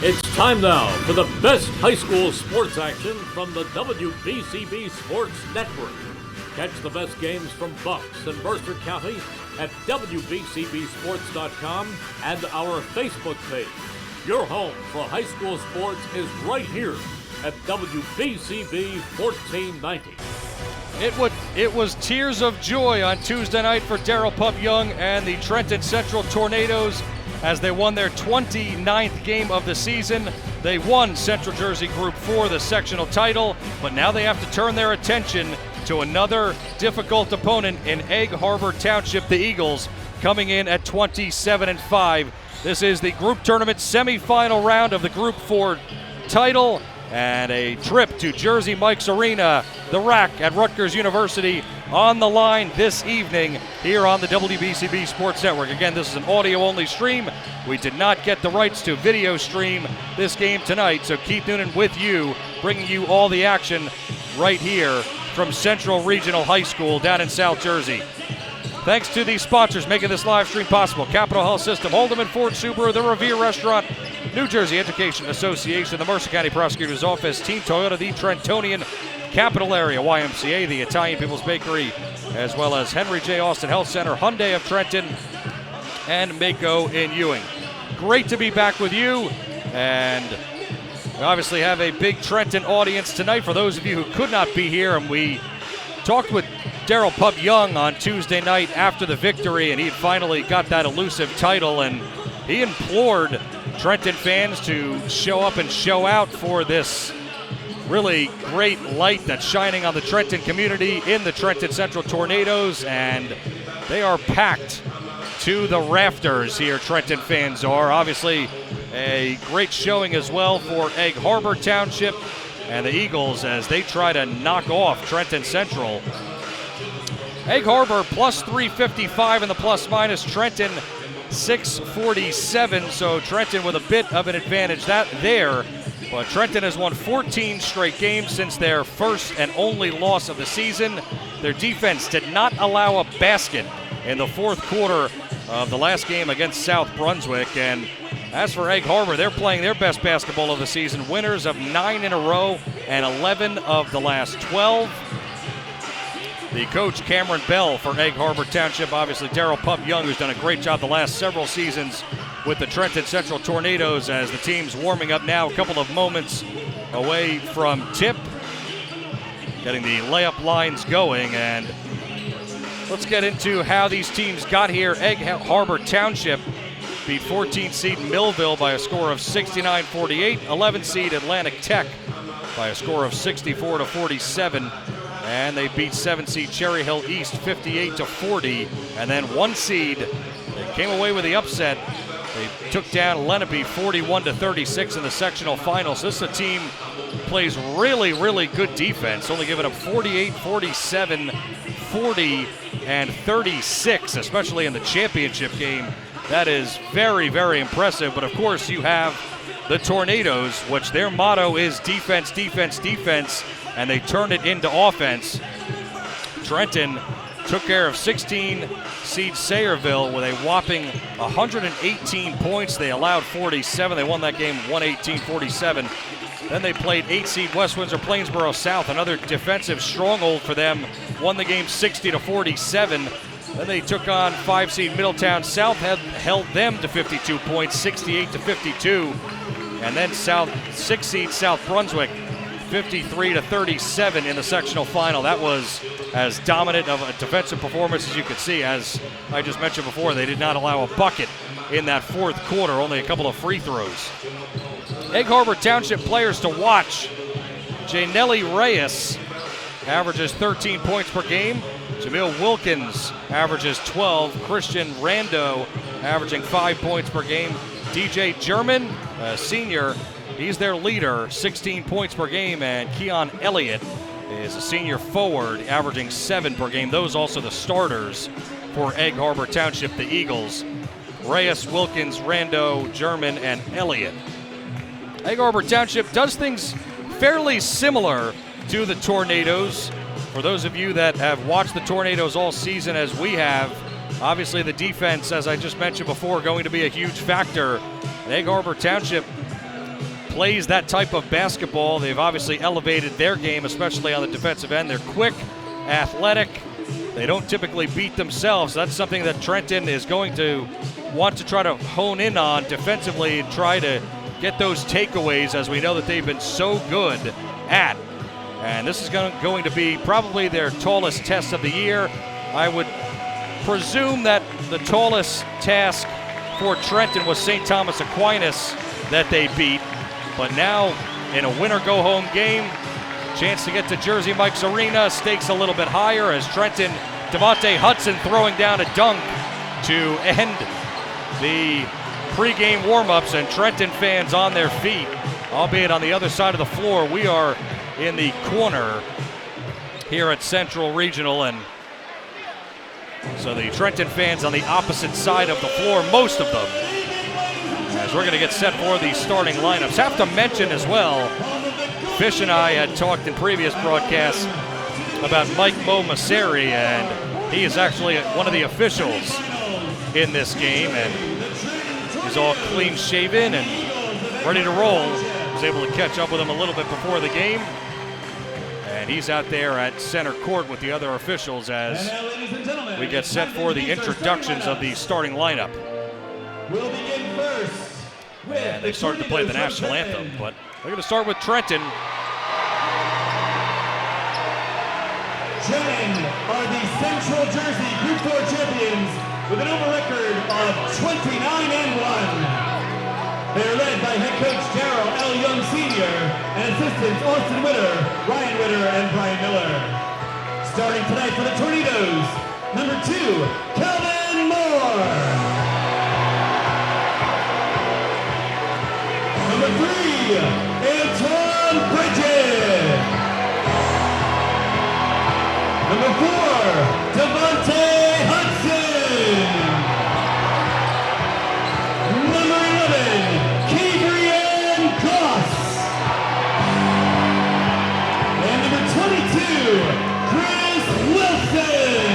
It's time now for the best high school sports action from the WBCB Sports Network. Catch the best games from Bucks and Mercer County at WBCBsports.com and our Facebook page. Your home for high school sports is right here at WBCB 1490. It was tears of joy on Tuesday night for Darrell Pup Young and the Trenton Central Tornadoes as they won their 29th game of the season. They won Central Jersey Group 4, the sectional title, but now they have to turn their attention to another difficult opponent in Egg Harbor Township, the Eagles, coming in at 27-5. This is the group tournament semifinal round of the Group 4 title and a trip to Jersey Mike's Arena, the RAC at Rutgers University, on the line this evening here on the WBCB Sports Network. Again, this is an audio-only stream. We did not get the rights to video stream this game tonight, so Keith Noonan with you, bringing you all the action right here from Central Regional High School down in South Jersey. Thanks to the sponsors making this live stream possible: Capital Health System, Holdeman Ford Subaru, the Revere Restaurant, New Jersey Education Association, the Mercer County Prosecutor's Office, Team Toyota, the Trentonian Capital Area, YMCA, the Italian People's Bakery, as well as Henry J. Austin Health Center, Hyundai of Trenton, and Mako in Ewing. Great to be back with you, and we obviously have a big Trenton audience tonight for those of you who could not be here. And we talked with Darrell Pup Young on Tuesday night after the victory, and he finally got that elusive title, and he implored Trenton fans to show up and show out for this really great light that's shining on the Trenton community in the Trenton Central Tornadoes, and they are packed to the rafters here, Trenton fans are. Obviously a great showing as well for Egg Harbor Township and the Eagles as they try to knock off Trenton Central. Egg Harbor plus 355 in the plus minus, Trenton 647, so Trenton with a bit of an advantage there. But Trenton has won 14 straight games since their first and only loss of the season. Their defense did not allow a basket in the fourth quarter of the last game against South Brunswick. And as for Egg Harbor, they're playing their best basketball of the season, winners of 9 in a row and 11 of the last 12. The coach, Cameron Bell, for Egg Harbor Township, obviously Darrell Pup Young, who's done a great job the last several seasons with the Trenton Central Tornadoes as the team's warming up now, a couple of moments away from tip, getting the layup lines going. And let's get into how these teams got here. Egg Harbor Township beat 14 seed Millville by a score of 69-48, 11 seed Atlantic Tech by a score of 64-47. And they beat 7 seed Cherry Hill East 58-40. And then 1 seed, they came away with the upset. They took down Lenape 41-36 in the sectional final. So this is a team who plays really, really good defense, only giving up 48, 47, 40, and 36, especially in the championship game. That is very, very impressive. But of course, you have the Tornadoes, which their motto is defense, defense, defense, and they turned it into offense. Trenton took care of 16 seed Sayreville with a whopping 118 points. They allowed 47. They won that game 118-47. Then they played 8 seed West Windsor Plainsboro South, another defensive stronghold for them, won the game 60-47. Then they took on 5 seed Middletown South, held them to 52 points, 68-52. And then 6 seed South Brunswick, 53-37 in the sectional final. That was as dominant of a defensive performance as you could see. As I just mentioned before, they did not allow a bucket in that fourth quarter, only a couple of free throws. Egg Harbor Township players to watch. Janelli Reyes averages 13 points per game. Jamil Wilkins averages 12. Christian Rando averaging 5 points per game. DJ German, a senior, he's their leader, 16 points per game. And Keon Elliott is a senior forward, averaging 7 per game. Those also the starters for Egg Harbor Township, the Eagles. Reyes, Wilkins, Rando, German, and Elliott. Egg Harbor Township does things fairly similar to the Tornadoes. For those of you that have watched the Tornadoes all season as we have, obviously the defense, as I just mentioned before, going to be a huge factor. Egg Harbor Township plays that type of basketball. They've obviously elevated their game, especially on the defensive end. They're quick, athletic. They don't typically beat themselves. That's something that Trenton is going to want to try to hone in on defensively and try to get those takeaways, as we know that they've been so good at. And this is going to be probably their tallest test of the year. I would presume that the tallest task for Trenton was St. Thomas Aquinas that they beat. But now, in a win-or-go-home game, chance to get to Jersey Mike's Arena, stakes a little bit higher as Trenton, Devontae Hudson throwing down a dunk to end the pregame warm-ups, and Trenton fans on their feet, albeit on the other side of the floor. We are in the corner here at Central Regional, and so the Trenton fans on the opposite side of the floor, most of them, as we're going to get set for the starting lineups. Have to mention as well, Fish and I had talked in previous broadcasts about Mike Mo-Maseri, and he is actually one of the officials in this game, and he's all clean shaven and ready to roll. I was able to catch up with him a little bit before the game, and he's out there at center court with the other officials as we get set for the introductions of the starting lineup. We'll begin first. And they've started to play the national anthem, but they're going to start with Trenton. Trenton are the Central Jersey Group 4 champions with an over record of 29-1. They're led by head coach Darrell L. Young Sr. and assistants Austin Witter, Ryan Witter, and Brian Miller. Starting tonight for the Tornadoes, number 2, Calvin Moore. Number 3, Antoine Bridget. Number 4, Devontae Hudson. Number 11, Kebrian Goss. And number 22, Chris Wilson.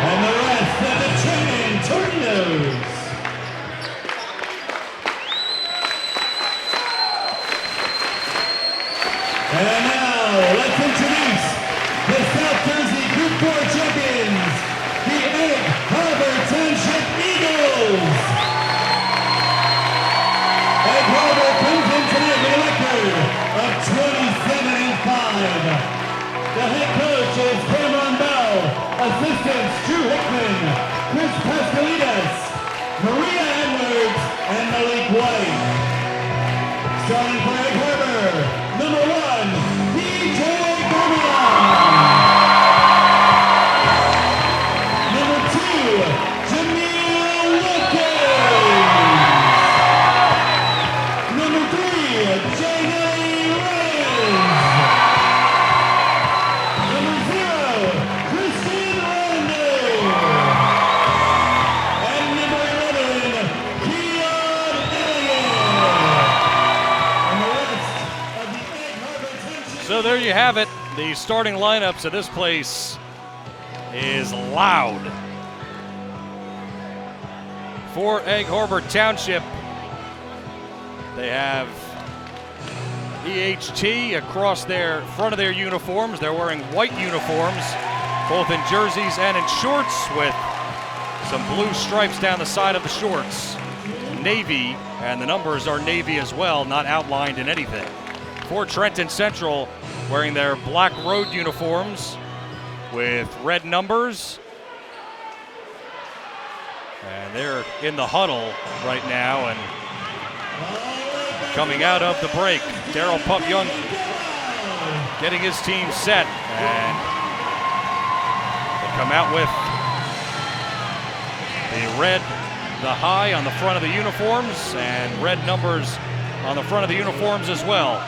And the rest of the Trenton Tornadoes. And now, let's introduce the South Jersey Group 4 champions, the Egg Harbor Township Eagles. Egg Harbor comes in tonight with a record of 27-5. The head coach is Cameron Bell, assistants Drew Hickman, Chris Pascalides, Maria Edwards, and Malik White. Starting for Egg Harbor, number 1, DJ Bermion. Number 2, Jamil Wilkins. Number 3, J.D. Reyes. Number 0, Christian Randall. And number 11, Keon Elliott. So there you have it. The starting lineups of this place is loud. For Egg Harbor Township, they have EHT across their front of their uniforms. They're wearing white uniforms, both in jerseys and in shorts, with some blue stripes down the side of the shorts. Navy, and the numbers are navy as well, not outlined in anything. For Trenton Central, wearing their black road uniforms with red numbers. And they're in the huddle right now and coming out of the break. Darrell Pup Young getting his team set, and they come out with the red, the high on the front of the uniforms, and red numbers on the front of the uniforms as well.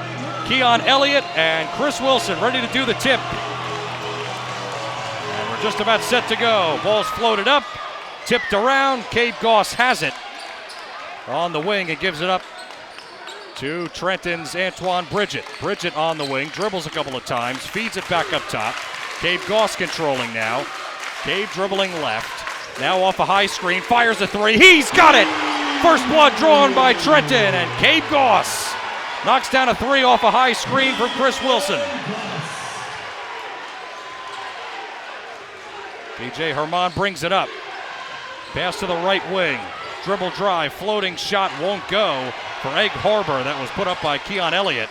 Keon Elliott and Chris Wilson ready to do the tip. And we're just about set to go. Ball's floated up, tipped around. Cade Goss has it on the wing and gives it up to Trenton's Antoine Bridget. Bridget on the wing, dribbles a couple of times, feeds it back up top. Cade Goss controlling now. Cade dribbling left. Now off a high screen, fires a three. He's got it! First blood drawn by Trenton, and Cade Goss knocks down a three off a high screen from Chris Wilson. DJ Herman brings it up. Pass to the right wing. Dribble drive, floating shot won't go for Egg Harbor. That was put up by Keon Elliott.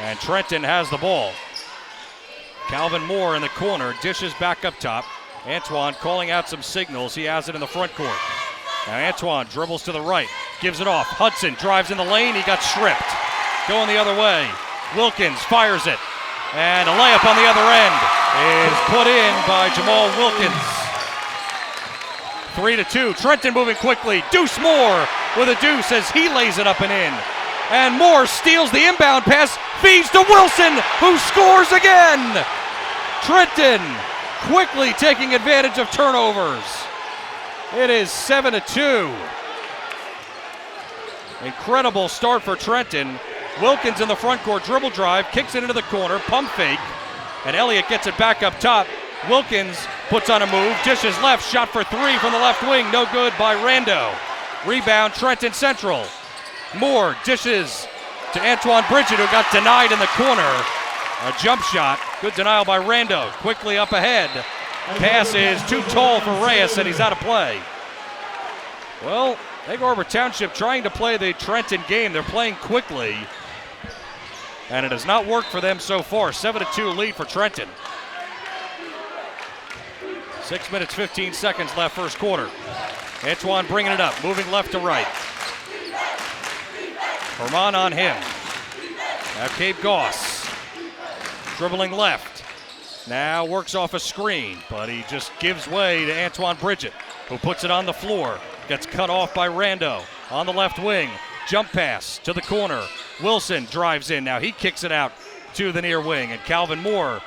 And Trenton has the ball. Calvin Moore in the corner, dishes back up top. Antoine calling out some signals. He has it in the front court. Now Antoine dribbles to the right, gives it off. Hudson drives in the lane, he got stripped. Going the other way. Wilkins fires it. And a layup on the other end is put in by Jamal Wilkins. 3-2. Trenton moving quickly. Deuce Moore with a deuce as he lays it up and in. And Moore steals the inbound pass, feeds to Wilson, who scores again. Trenton quickly taking advantage of turnovers. It is 7-2. Incredible start for Trenton. Wilkins in the front court, dribble drive, kicks it into the corner, pump fake, and Elliott gets it back up top. Wilkins puts on a move, dishes left, shot for three from the left wing, no good by Rando. Rebound, Trenton Central. Moore dishes to Antoine Bridget, who got denied in the corner. A jump shot, good denial by Rando, quickly up ahead. Pass is too tall for Reyes, and he's out of play. Well, Egg Harbor Township trying to play the Trenton game. They're playing quickly, and it has not worked for them so far. 7-2 lead for Trenton. 6 minutes, 15 seconds left first quarter. Antoine bringing it up, moving left to right. Herman on him. Now Cade Goss, dribbling left. Now works off a screen, but he just gives way to Antoine Bridget, who puts it on the floor. Gets cut off by Rando on the left wing. Jump pass to the corner. Wilson drives in. Now he kicks it out to the near wing. And Calvin Moore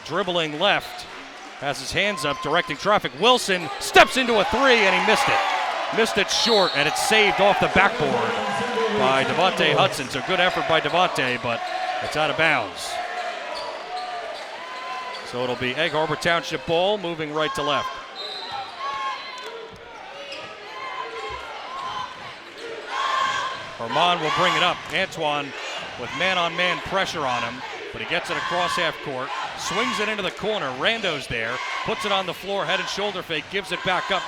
dribbling left. Has his hands up, directing traffic. Wilson steps into a three, and he missed it. Missed it short, and it's saved off the backboard by Devontae Hudson. So good effort by Devontae, but it's out of bounds. So it'll be Egg Harbor Township ball, moving right to left. Herman will bring it up. Antoine with man-on-man pressure on him, but he gets it across half court, swings it into the corner. Rando's there, puts it on the floor, head and shoulder fake, gives it back up,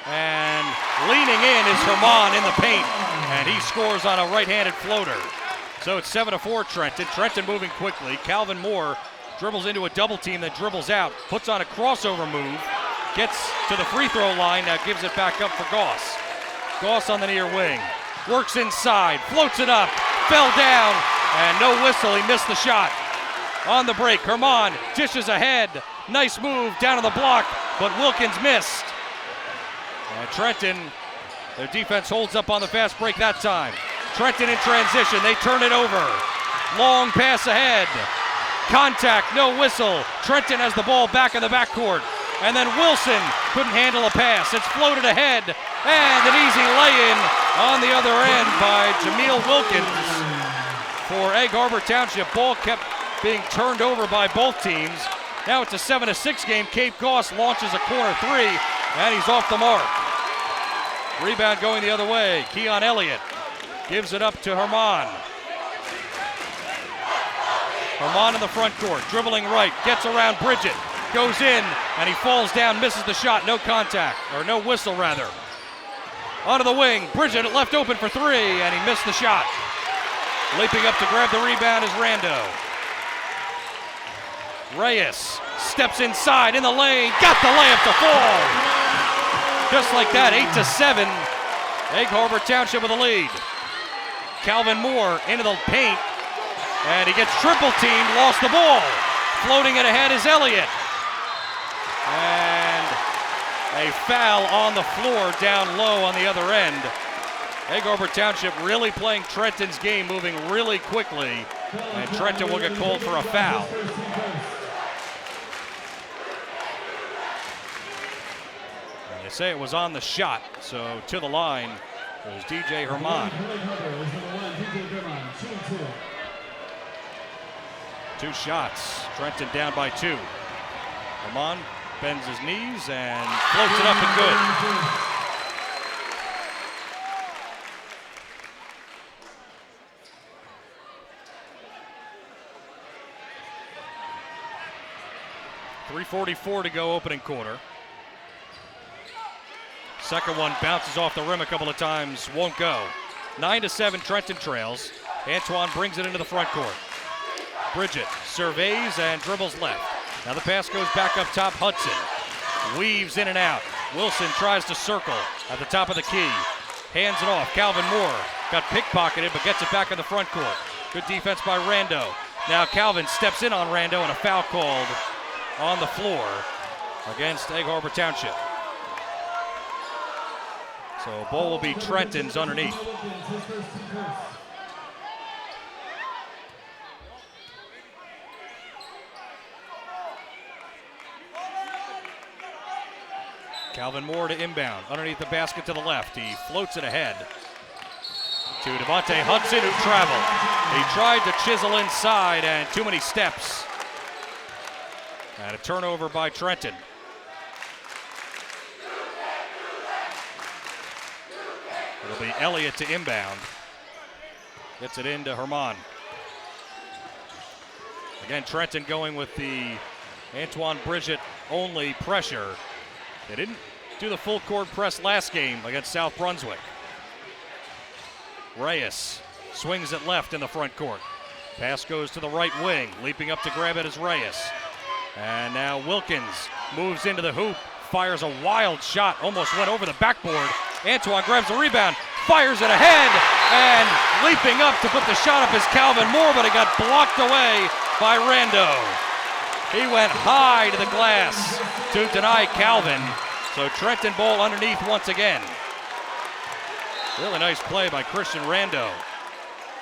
and leaning in is Herman in the paint, and he scores on a right-handed floater. So it's 7-4 Trenton. Trenton moving quickly. Calvin Moore dribbles into a double team, then dribbles out, puts on a crossover move, gets to the free throw line, now gives it back up for Goss. Goss on the near wing. Works inside, floats it up, fell down, and no whistle, he missed the shot. On the break, Herman dishes ahead, nice move down to the block, but Wilkins missed. And Trenton, their defense holds up on the fast break that time. Trenton in transition, they turn it over. Long pass ahead, contact, no whistle. Trenton has the ball back in the backcourt. And then Wilson couldn't handle a pass. It's floated ahead, and an easy lay-in on the other end by Jameel Wilkins for Egg Harbor Township. Ball kept being turned over by both teams. Now it's a 7-6 game. Cade Goss launches a corner three, and he's off the mark. Rebound going the other way. Keon Elliott gives it up to Herman. Herman in the front court, dribbling right, gets around Bridget. Goes in, and he falls down, misses the shot, no contact, or no whistle rather. Onto the wing, Bridget left open for three, and he missed the shot. Leaping up to grab the rebound is Rando. Reyes steps inside in the lane, got the layup to fall. Just like that, 8-7, Egg Harbor Township with a lead. Calvin Moore into the paint, and he gets triple teamed, lost the ball. Floating it ahead is Elliott. And a foul on the floor down low on the other end. Egg Harbor Township really playing Trenton's game, moving really quickly, and Trenton will get called for a foul. And they say it was on the shot, so to the line was DJ Herman. Two shots, Trenton down by two. Herman bends his knees and floats it up and good. 3:44 to go, opening quarter. Second one bounces off the rim a couple of times, won't go. 9-7, Trenton trails. Antoine brings it into the front court. Bridget surveys and dribbles left. Now the pass goes back up top, Hudson. Weaves in and out. Wilson tries to circle at the top of the key. Hands it off. Calvin Moore got pickpocketed but gets it back in the front court. Good defense by Rando. Now Calvin steps in on Rando and a foul called on the floor against Egg Harbor Township. So ball will be Trenton's underneath. Calvin Moore to inbound, underneath the basket to the left. He floats it ahead to Devontae Hudson, who traveled. He tried to chisel inside and too many steps. And a turnover by Trenton. It'll be Elliott to inbound. Gets it into Herman. Again, Trenton going with the Antoine Bridget only pressure. They didn't do the full court press last game against South Brunswick. Reyes swings it left in the front court. Pass goes to the right wing. Leaping up to grab it is Reyes. And now Wilkins moves into the hoop. Fires a wild shot. Almost went over the backboard. Antoine grabs the rebound. Fires it ahead. And leaping up to put the shot up is Calvin Moore, but it got blocked away by Rando. He went high to the glass to deny Calvin. So Trenton ball underneath once again. Really nice play by Christian Rando.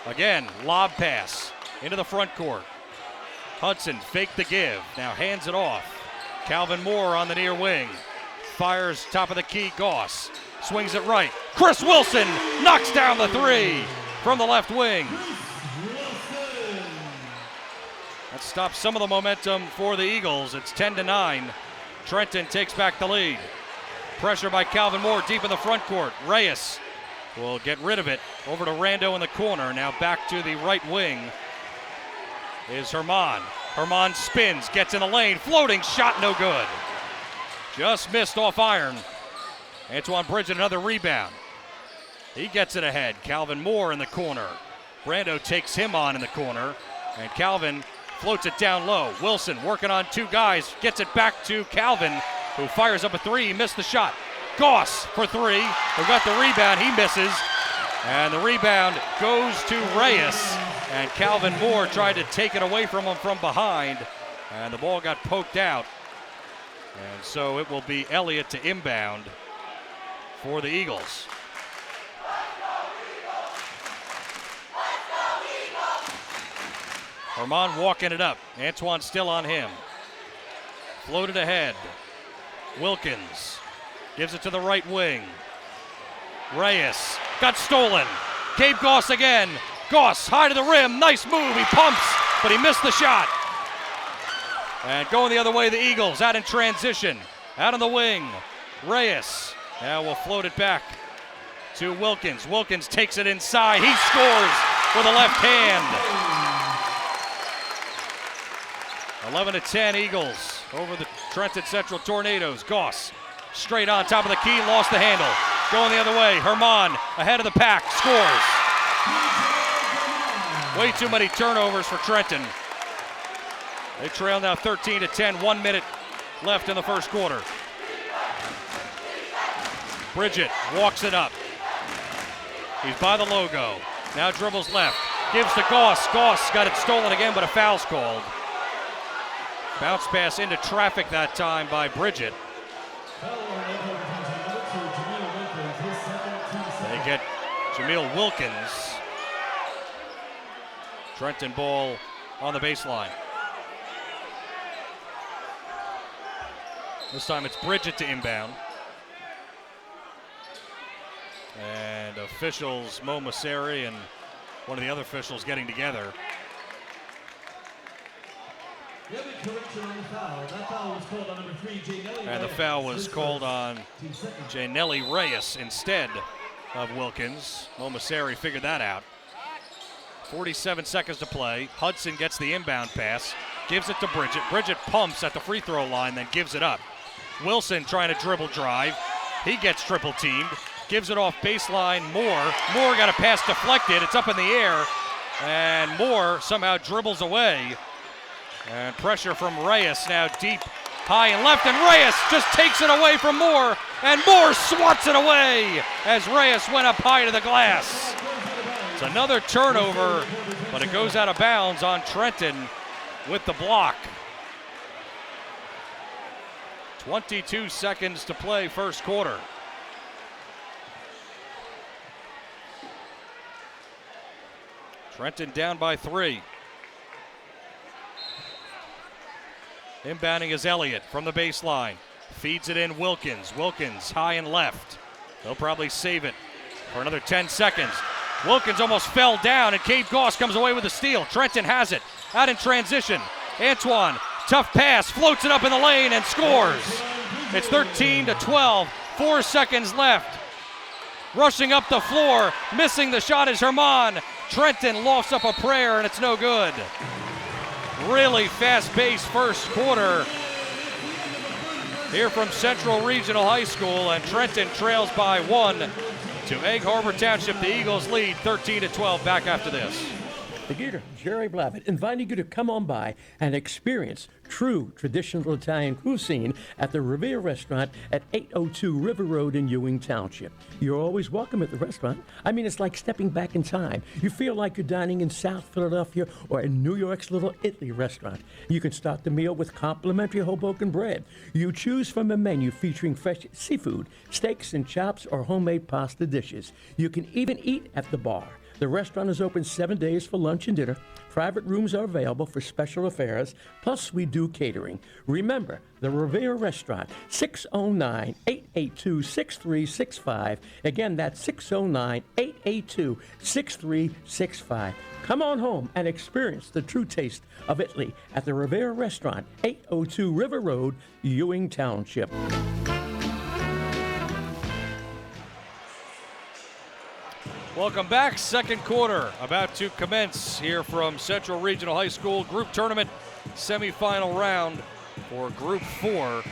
Again, lob pass into the front court. Hudson faked the give, now hands it off. Calvin Moore on the near wing. Fires top of the key, Goss. Swings it right. Chris Wilson knocks down the three from the left wing. That stops some of the momentum for the Eagles. It's 10-9. Trenton takes back the lead. Pressure by Calvin Moore deep in the front court. Reyes will get rid of it. Over to Rando in the corner. Now back to the right wing is Herman. Herman spins, gets in the lane. Floating shot, no good. Just missed off iron. Antoine Bridget, another rebound. He gets it ahead. Calvin Moore in the corner. Rando takes him on in the corner. And Calvin floats it down low. Wilson working on two guys. Gets it back to Calvin, who fires up a three. He missed the shot. Goss for three, who got the rebound. He misses. And the rebound goes to Reyes. And Calvin Moore tried to take it away from him from behind. And the ball got poked out. And so it will be Elliott to inbound for the Eagles. Herman walking it up. Antoine still on him. Floated ahead. Wilkins gives it to the right wing. Reyes got stolen. Gabe Goss again. Goss high to the rim. Nice move. He pumps, but he missed the shot. And going the other way, the Eagles out in transition. Out on the wing. Reyes now will float it back to Wilkins. Wilkins takes it inside. He scores with a left hand. 11-10 Eagles over the Trenton Central Tornadoes. Goss straight on top of the key, lost the handle. Going the other way, Herman ahead of the pack, scores. Way too many turnovers for Trenton. They trail now 13-10, 1 minute left in the first quarter. Bridget walks it up. He's by the logo. Now dribbles left, gives to Goss. Goss got it stolen again, but a foul's called. Bounce pass into traffic that time by Bridget. They get Jameel Wilkins. Trenton ball on the baseline. This time it's Bridget to inbound. And officials, Mo Masseri and one of the other officials getting together. And the foul was called on Janelli Reyes instead of Wilkins. Mo Masseri figured that out. 47 seconds to play. Hudson gets the inbound pass. gives it to Bridget. Bridget pumps at the free throw line, then gives it up. Wilson trying to dribble drive. He gets triple teamed. Gives it off baseline, Moore. Moore got a pass deflected. It's up in the air. And Moore somehow dribbles away. And pressure from Reyes now deep, high and left. And Reyes just takes it away from Moore. And Moore swats it away as Reyes went up high to the glass. It's another turnover, but it goes out of bounds on Trenton with the block. 22 seconds to play first quarter. Trenton down by 3. Inbounding is Elliott from the baseline. Feeds it in Wilkins. Wilkins high and left. They'll probably save it for another 10 seconds. Wilkins almost fell down, and Cade Goss comes away with a steal. Trenton has it. Out in transition. Antoine, tough pass, floats it up in the lane and scores. It's 13-12. 4 seconds left. Rushing up the floor, missing the shot is Herman. Trenton lofts up a prayer, and it's no good. Really fast-paced first quarter here from Central Regional High School, and Trenton trails by 1 to Egg Harbor Township. The Eagles lead 13-12. Back after this. The Gator, Jerry Blavitt, inviting you to come on by and experience true traditional Italian cuisine at the Revere Restaurant at 802 River Road in Ewing Township. You're always welcome at the restaurant. I mean, it's like stepping back in time. You feel like you're dining in South Philadelphia or in New York's Little Italy restaurant. You can start the meal with complimentary Hoboken bread. You choose from a menu featuring fresh seafood, steaks and chops, or homemade pasta dishes. You can even eat at the bar. The restaurant is open 7 days for lunch and dinner. Private rooms are available for special affairs, plus we do catering. Remember, the Revere Restaurant, 609-882-6365. Again, that's 609-882-6365. Come on home and experience the true taste of Italy at the Revere Restaurant, 802 River Road, Ewing Township. Welcome back. Second quarter about to commence here from Central Regional High School Group Tournament semifinal round for Group 4.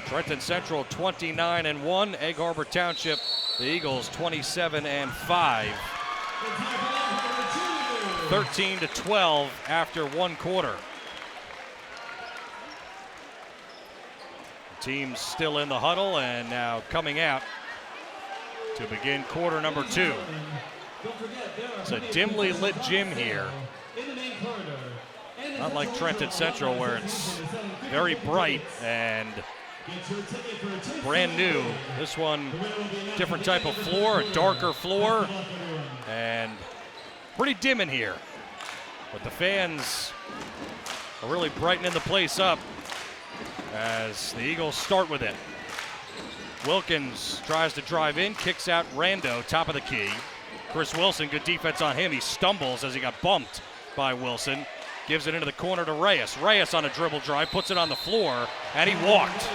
Trenton Central 29-1. Egg Harbor Township, the Eagles 27-5. 13-12 after one quarter. The team's still in the huddle and now coming out to begin quarter number 2. It's a dimly lit gym here. Not like Trenton Central where it's very bright and brand new. This one, different type of floor, a darker floor, and pretty dim in here. But the fans are really brightening the place up as the Eagles start with it. Wilkins tries to drive in, kicks out Rando, top of the key. Chris Wilson, good defense on him. He stumbles as he got bumped by Wilson. Gives it into the corner to Reyes. Reyes on a dribble drive, puts it on the floor, and he walked.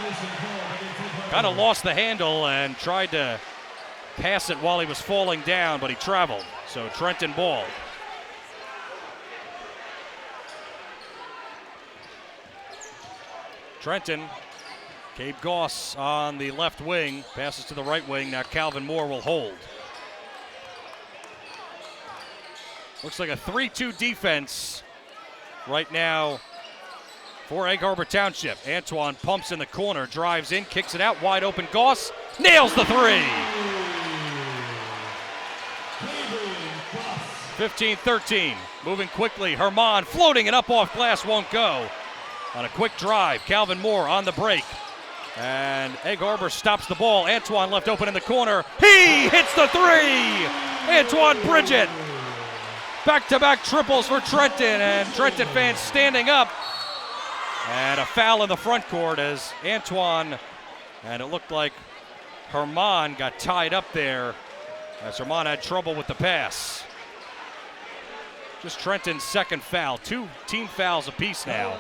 Kind of lost the handle and tried to pass it while he was falling down, but he traveled. So Trenton ball. Trenton. Cade Goss on the left wing, passes to the right wing. Now Calvin Moore will hold. Looks like a 3-2 defense right now for Egg Harbor Township. Antoine pumps in the corner, drives in, kicks it out, wide open. Goss nails the 3. 15-13, moving quickly. Herman floating and up off glass, won't go. On a quick drive, Calvin Moore on the break. And Egg Harbor stops the ball. Antoine left open in the corner. He hits the 3! Antoine Bridget. Back-to-back triples for Trenton, and Trenton fans standing up. And a foul in the front court as Antoine, and it looked like Herman got tied up there as Herman had trouble with the pass. Just Trenton's second foul. 2 team fouls apiece now.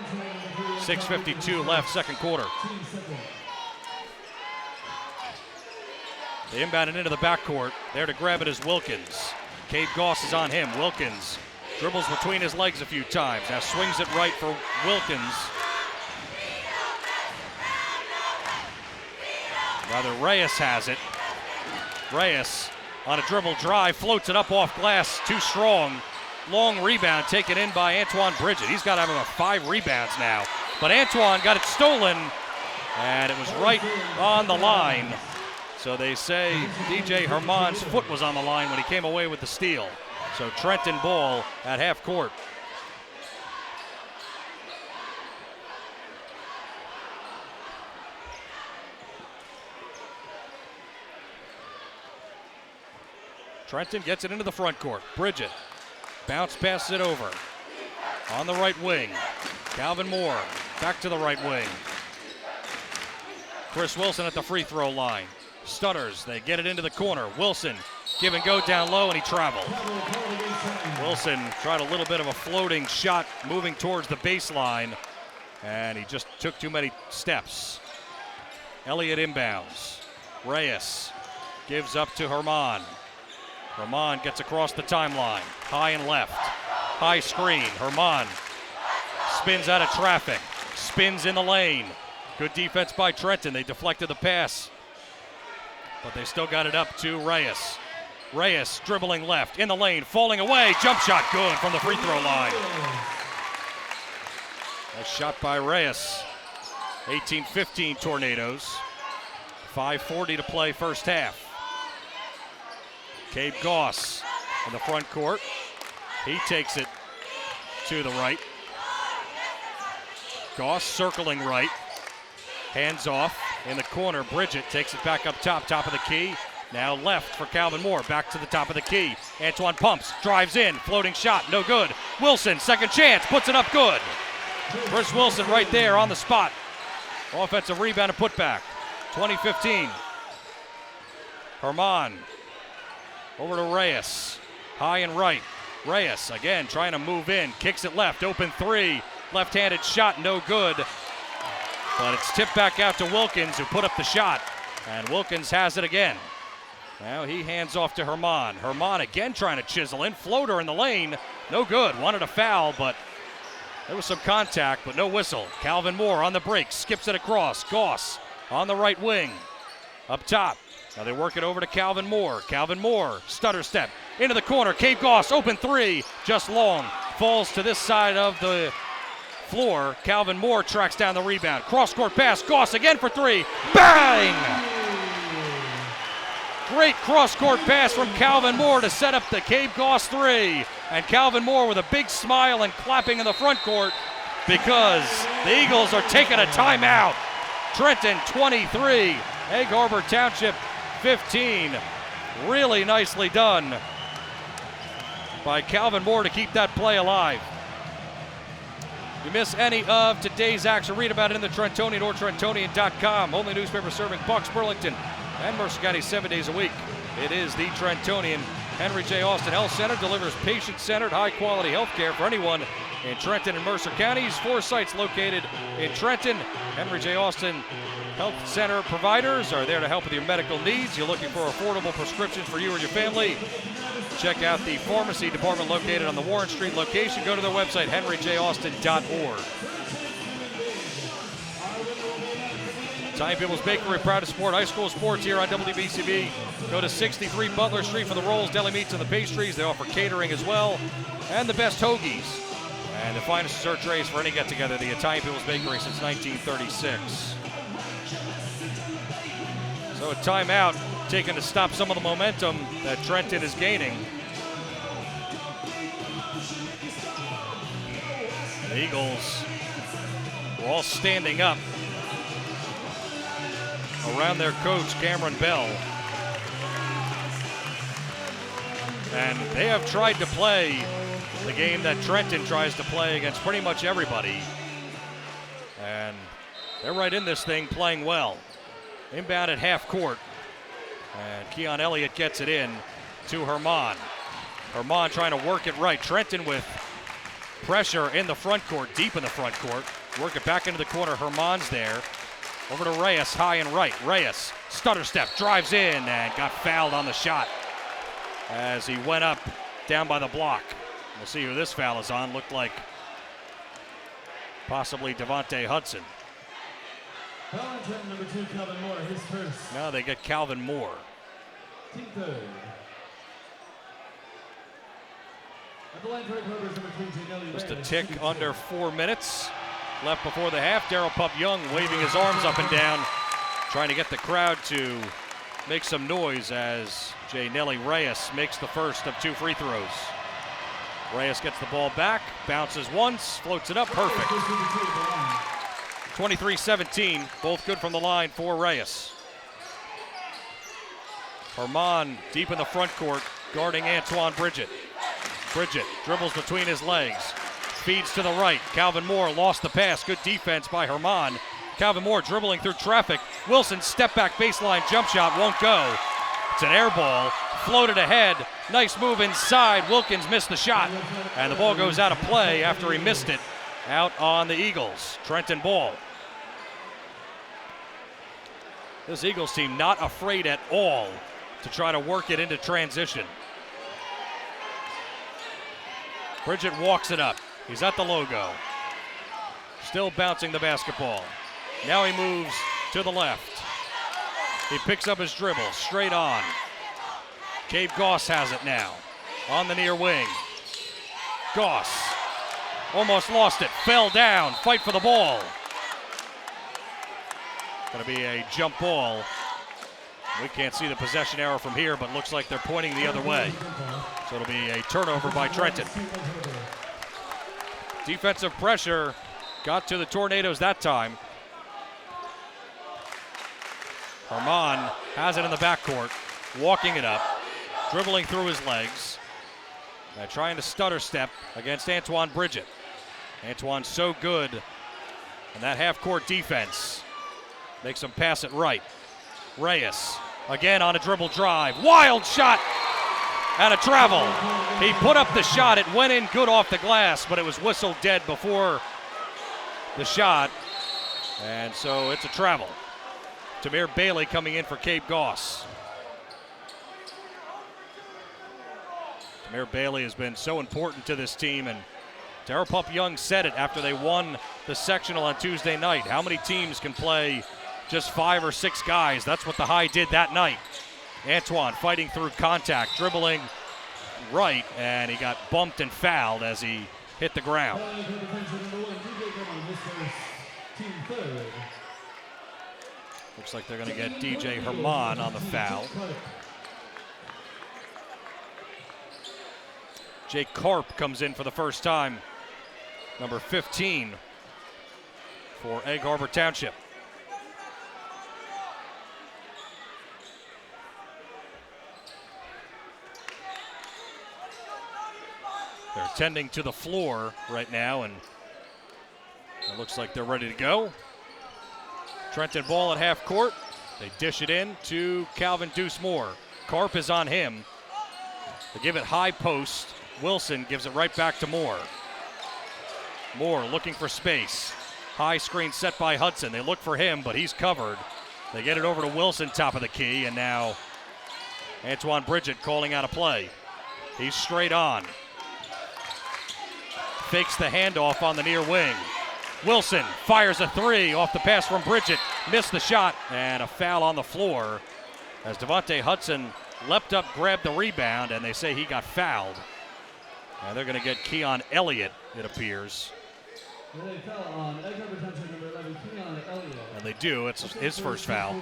6:52 left, second quarter. They inbounded into the backcourt. There to grab it is Wilkins. Cade Goss is on him. Wilkins Dribbles between his legs a few times. Now swings it right for Wilkins. Rather, Reyes has it. Reyes on a dribble drive, floats it up off glass, too strong. Long rebound taken in by Antoine Bridget. He's got to have about 5 rebounds now. But Antoine got it stolen, and it was right on the line. So they say DJ Herman's foot was on the line when he came away with the steal. So Trenton ball at half court. Trenton gets it into the front court. Bridget bounce passes it over. On the right wing. Calvin Moore back to the right wing. Chris Wilson at the free throw line. Stutters, they get it into the corner. Wilson, give and go down low, and he traveled. Wilson tried a little bit of a floating shot moving towards the baseline, and he just took too many steps. Elliott inbounds. Reyes gives up to Herman. Herman gets across the timeline. High and left. High screen. Herman spins out of traffic. Spins in the lane. Good defense by Trenton. They deflected the pass, but they still got it up to Reyes. Reyes dribbling left in the lane, falling away. Jump shot good from the free throw line. Nice shot by Reyes. 18-15 Tornadoes. 5:40 to play first half. Cabe Goss in the front court. He takes it to the right. Goss circling right. Hands off in the corner. Bridget takes it back up top of the key. Now left for Calvin Moore. Back to the top of the key. Antoine pumps, drives in, floating shot, no good. Wilson, second chance, puts it up good. Chris Wilson right there on the spot. Offensive rebound and putback. 20-15. Herman over to Reyes. High and right. Reyes again trying to move in. Kicks it left. Open three. Left-handed shot, no good. But it's tipped back out to Wilkins, who put up the shot. And Wilkins has it again. Now he hands off to Herman. Herman again trying to chisel in. Floater in the lane. No good. Wanted a foul, but there was some contact, but no whistle. Calvin Moore on the break. Skips it across. Goss on the right wing. Up top. Now they work it over to Calvin Moore. Calvin Moore, stutter step into the corner. Cabe Goss, open three, just long. Falls to this side of the floor. Calvin Moore tracks down the rebound. Cross-court pass. Goss again for three. Bang! Great cross-court pass from Calvin Moore to set up the Cabe Goss three. And Calvin Moore with a big smile and clapping in the front court because the Eagles are taking a timeout. Trenton 23, Egg Harbor Township 15. Really nicely done by Calvin Moore to keep that play alive. If you miss any of today's action, read about it in the Trentonian or Trentonian.com. Only newspaper serving Bucks, Burlington, and Mercer County 7 days a week. It is the Trentonian. Henry J. Austin Health Center delivers patient-centered, high-quality health care for anyone in Trenton and Mercer counties. 4 sites located in Trenton. Henry J. Austin Health Center providers are there to help with your medical needs. You're looking for affordable prescriptions for you and your family. Check out the pharmacy department located on the Warren Street location. Go to their website, henryjaustin.org. Italian People's Bakery, proud to support high school sports here on WBCB. Go to 63 Butler Street for the rolls, deli meats, and the pastries. They offer catering as well, and the best hoagies. And the finest dessert trays for any get-together, the Italian People's Bakery since 1936. So a timeout taken to stop some of the momentum that Trenton is gaining. The Eagles were all standing up around their coach, Cameron Bell. And they have tried to play the game that Trenton tries to play against pretty much everybody. And they're right in this thing playing well. Inbound at half court. And Keon Elliott gets it in to Herman. Herman trying to work it right. Trenton with pressure in the front court, deep in the front court. Work it back into the corner. Herman's there. Over to Reyes, high and right. Reyes, stutter step, drives in and got fouled on the shot as he went up down by the block. We'll see who this foul is on. Looked like possibly Devontae Hudson. Foul on Trenton, number 2, Calvin Moore, his first. Now they get Calvin Moore. Team third. At the line for Cobras, number 3, Janelle Just a Reyes, tick team under third. 4 minutes left before the half. Darryl Pup Young waving his arms up and down, trying to get the crowd to make some noise as Nelly Reyes makes the first of 2 free throws. Reyes gets the ball back, bounces once, floats it up, perfect. 23-17, both good from the line for Reyes. Herman deep in the front court, guarding Antoine Bridget. Bridget dribbles between his legs, feeds to the right. Calvin Moore lost the pass, good defense by Herman. Calvin Moore dribbling through traffic. Wilson step back baseline jump shot, won't go. It's an air ball, floated ahead, nice move inside. Wilkins missed the shot, and the ball goes out of play after he missed it out on the Eagles. Trenton ball. This Eagles team not afraid at all to try to work it into transition. Bridget walks it up. He's at the logo. Still bouncing the basketball. Now he moves to the left. He picks up his dribble, straight on. Gabe Goss has it now, on the near wing. Goss almost lost it, fell down, fight for the ball. Gonna be a jump ball. We can't see the possession arrow from here, but looks like they're pointing the other way. So it'll be a turnover by Trenton. Defensive pressure got to the Tornadoes that time. Herman has it in the backcourt, walking it up, dribbling through his legs, and trying to stutter step against Antoine Bridget. Antoine's so good in that half-court defense. Makes him pass it right. Reyes again on a dribble drive. Wild shot and a travel. He put up the shot. It went in good off the glass, but it was whistled dead before the shot. And so it's a travel. Tamir Bailey coming in for Gabe Goss. Tamir Bailey has been so important to this team, and Darryl Pup Young said it after they won the sectional on Tuesday night. How many teams can play just 5 or 6 guys? That's what the High did that night. Antoine fighting through contact, dribbling right, and he got bumped and fouled as he hit the ground. Looks like they're going to get DJ Herman on the foul. Jake Karp comes in for the first time, number 15 for Egg Harbor Township. They're tending to the floor right now, and it looks like they're ready to go. Trenton ball at half court. They dish it in to Calvin Deuce Moore. Karp is on him. They give it high post. Wilson gives it right back to Moore. Moore looking for space. High screen set by Hudson. They look for him, but he's covered. They get it over to Wilson, top of the key, and now Antoine Bridget calling out a play. He's straight on. Fakes the handoff on the near wing. Wilson fires a 3 off the pass from Bridget. Missed the shot, and a foul on the floor as Devontae Hudson leapt up, grabbed the rebound, and they say he got fouled. And they're going to get Keon Elliott, it appears. And they do. It's his first foul.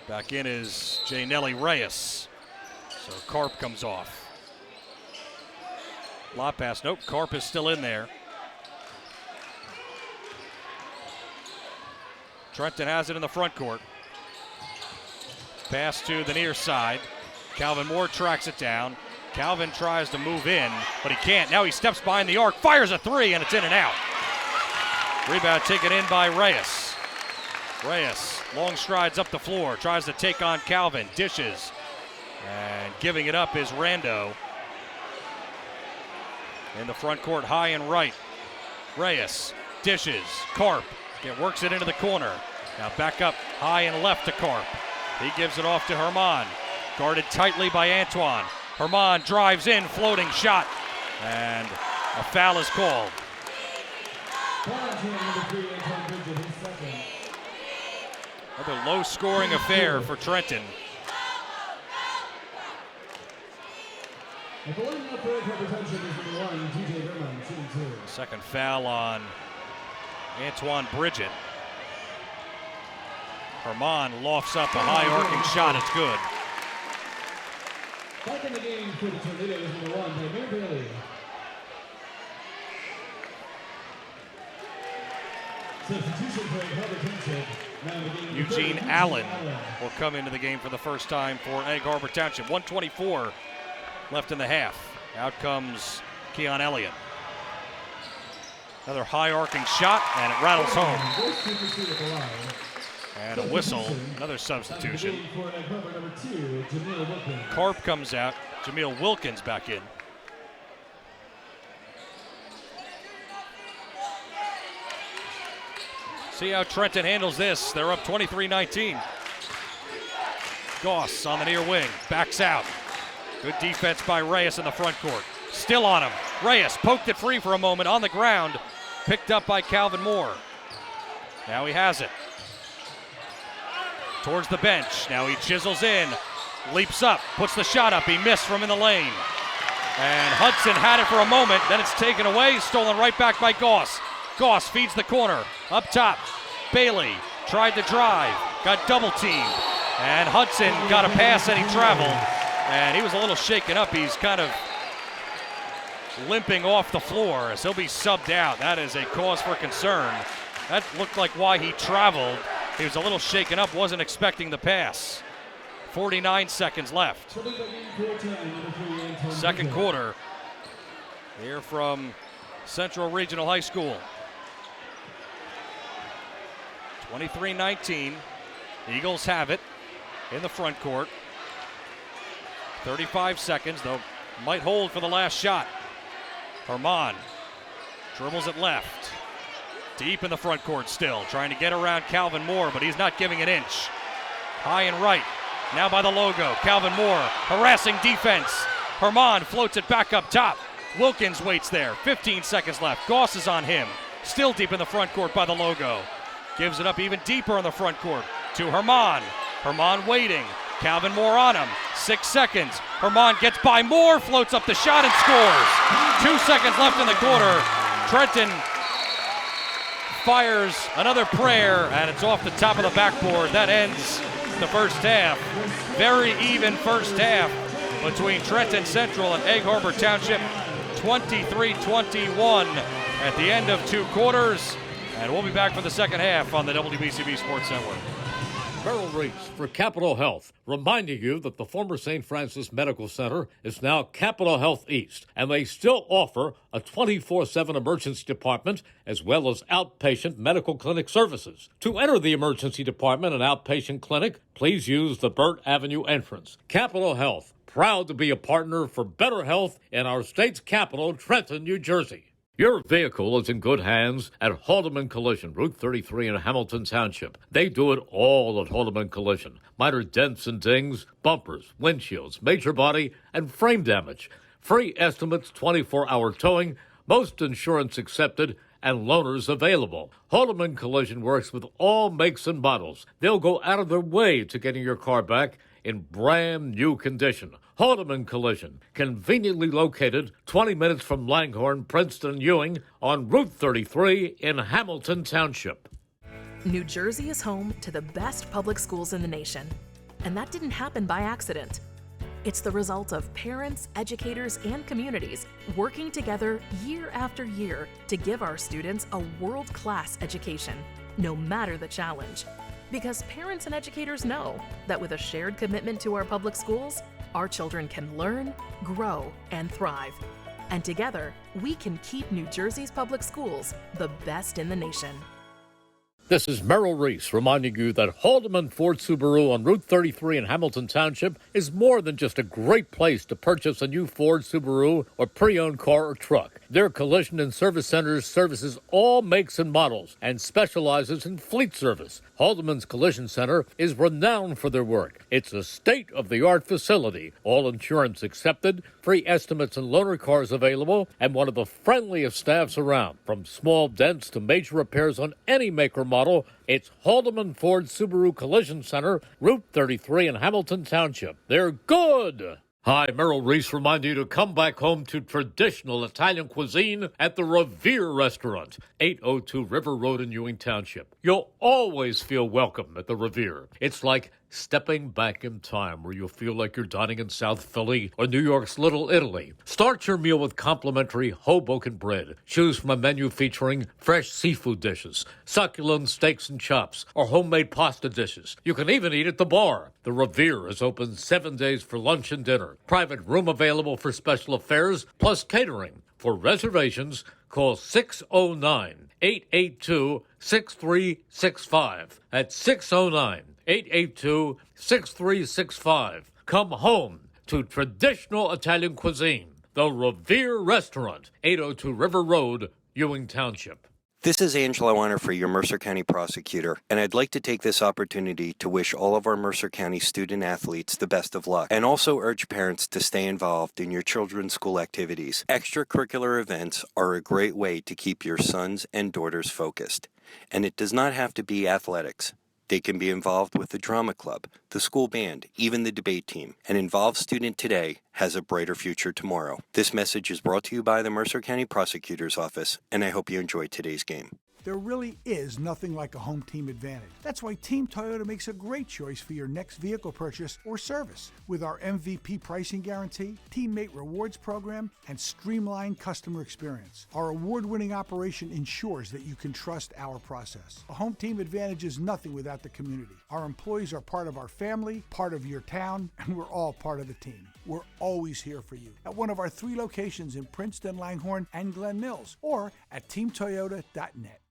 Back in is Nelly Reyes. So Karp comes off. Lob pass. Nope, Karp is still in there. Trenton has it in the front court. Pass to the near side. Calvin Moore tracks it down. Calvin tries to move in, but he can't. Now he steps behind the arc, fires a 3, and it's in and out. Rebound taken in by Reyes. Reyes, long strides up the floor, tries to take on Calvin, dishes. And giving it up is Rando. In the front court, high and right. Reyes dishes. Karp works it into the corner. Now back up high and left to Karp. He gives it off to Herman. Guarded tightly by Antoine. Herman drives in, floating shot, and a foul is called. Another low-scoring affair for Trenton. Second foul on Antoine Bridget. Herman lofts up a high arcing shot. It's good. Back in the game for the Tornadoes, number 1, Berkeley. Substitution for Township. Eugene Allen will come into the game for the first time for Egg Harbor Township. 1:24 left in the half. Out comes Keon Elliott. Another high arcing shot, and it rattles home. And a whistle, another substitution. Karp comes out, Jameel Wilkins back in. See how Trenton handles this. They're up 23-19. Goss on the near wing, backs out. Good defense by Reyes in the front court. Still on him. Reyes poked it free for a moment on the ground. Picked up by Calvin Moore. Now he has it. Towards the bench. Now he chisels in. Leaps up. Puts the shot up. He missed from in the lane. And Hudson had it for a moment. Then it's taken away. Stolen right back by Goss. Goss feeds the corner. Up top. Bailey tried to drive. Got double teamed. And Hudson got a pass and he traveled. And he was a little shaken up. He's kind of limping off the floor as he'll be subbed out. That is a cause for concern. That looked like why he traveled. He was a little shaken up, wasn't expecting the pass. 49 seconds left. Second quarter here from Central Regional High School. 23-19. Eagles have it in the front court. 35 seconds, though might hold for the last shot. Herman dribbles it left. Deep in the front court still, trying to get around Calvin Moore, but he's not giving an inch. High and right, now by the logo. Calvin Moore, harassing defense. Herman floats it back up top. Wilkins waits there, 15 seconds left. Goss is on him, still deep in the front court by the logo. Gives it up even deeper on the front court to Herman. Herman waiting, Calvin Moore on him, 6 seconds. Herman gets by Moore, floats up the shot and scores. 2 seconds left in the quarter. Trenton fires another prayer, and it's off the top of the backboard. That ends the first half. Very even first half between Trenton Central and Egg Harbor Township. 23-21 at the end of 2 quarters. And we'll be back for the second half on the WBCB Sports Network. Merrill Reese for Capital Health, reminding you that the former St. Francis Medical Center is now Capital Health East, and they still offer a 24/7 emergency department as well as outpatient medical clinic services. To enter the emergency department and outpatient clinic, please use the Burt Avenue entrance. Capital Health, proud to be a partner for better health in our state's capital, Trenton, New Jersey. Your vehicle is in good hands at Haldeman Collision, Route 33 in Hamilton Township. They do it all at Haldeman Collision. Minor dents and dings, bumpers, windshields, major body, and frame damage. Free estimates, 24-hour towing, most insurance accepted, and loaners available. Haldeman Collision works with all makes and models. They'll go out of their way to getting your car back in brand new condition. Haldeman Collision, conveniently located 20 minutes from Langhorne, Princeton, and Ewing on Route 33 in Hamilton Township. New Jersey is home to the best public schools in the nation, and that didn't happen by accident. It's the result of parents, educators, and communities working together year after year to give our students a world-class education, no matter the challenge. Because parents and educators know that with a shared commitment to our public schools, our children can learn, grow, and thrive. And together, we can keep New Jersey's public schools the best in the nation. This is Merrill Reese reminding you that Haldeman Ford Subaru on Route 33 in Hamilton Township is more than just a great place to purchase a new Ford, Subaru, or pre-owned car or truck. Their collision and service center services all makes and models and specializes in fleet service. Haldeman's Collision Center is renowned for their work. It's a state-of-the-art facility, all insurance accepted, free estimates and loaner cars available, and one of the friendliest staffs around. From small dents to major repairs on any make or model, it's Haldeman Ford Subaru Collision Center, Route 33 in Hamilton Township. They're good! Hi, Merrill Reese reminding you to come back home to traditional Italian cuisine at the Revere Restaurant, 802 River Road in Ewing Township. You'll always feel welcome at the Revere. It's like stepping back in time where you'll feel like you're dining in South Philly or New York's Little Italy. Start your meal with complimentary Hoboken bread. Choose from a menu featuring fresh seafood dishes, succulent steaks and chops, or homemade pasta dishes. You can even eat at the bar. The Revere is open 7 days for lunch and dinner. Private room available for special affairs, plus catering. For reservations, call 609-882-6365. That's 609-882-6365. Come home to traditional Italian cuisine. The Revere Restaurant, 802 River Road, Ewing Township. This is Angelo Weiner, your Mercer County prosecutor, and I'd like to take this opportunity to wish all of our Mercer County student athletes the best of luck, and also urge parents to stay involved in your children's school activities. Extracurricular events are a great way to keep your sons and daughters focused, and it does not have to be athletics. They can be involved with the drama club, the school band, even the debate team. An involved student today has a brighter future tomorrow. This message is brought to you by the Mercer County Prosecutor's Office, and I hope you enjoyed today's game. There really is nothing like a home team advantage. That's why Team Toyota makes a great choice for your next vehicle purchase or service. With our MVP pricing guarantee, teammate rewards program, and streamlined customer experience, our award-winning operation ensures that you can trust our process. A home team advantage is nothing without the community. Our employees are part of our family, part of your town, and we're all part of the team. We're always here for you at one of our 3 locations in Princeton, Langhorne, and Glen Mills, or at teamtoyota.net.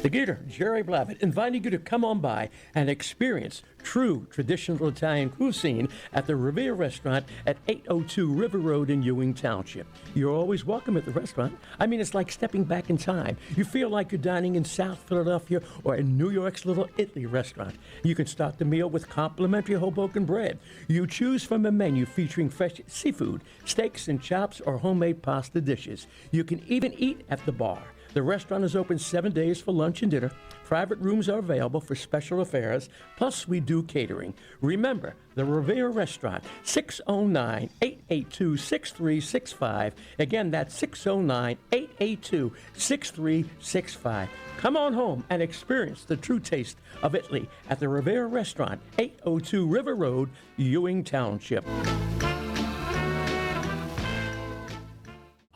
The Gator, Jerry Blavitt, inviting you to come on by and experience true traditional Italian cuisine at the Revere Restaurant at 802 River Road in Ewing Township. You're always welcome at the restaurant. I mean, it's like stepping back in time. You feel like you're dining in South Philadelphia or in New York's Little Italy restaurant. You can start the meal with complimentary Hoboken bread. You choose from a menu featuring fresh seafood, steaks and chops, or homemade pasta dishes. You can even eat at the bar. The restaurant is open 7 days for lunch and dinner. Private rooms are available for special affairs, plus we do catering. Remember, the Revere Restaurant, 609-882-6365. Again, that's 609-882-6365. Come on home and experience the true taste of Italy at the Revere Restaurant, 802 River Road, Ewing Township.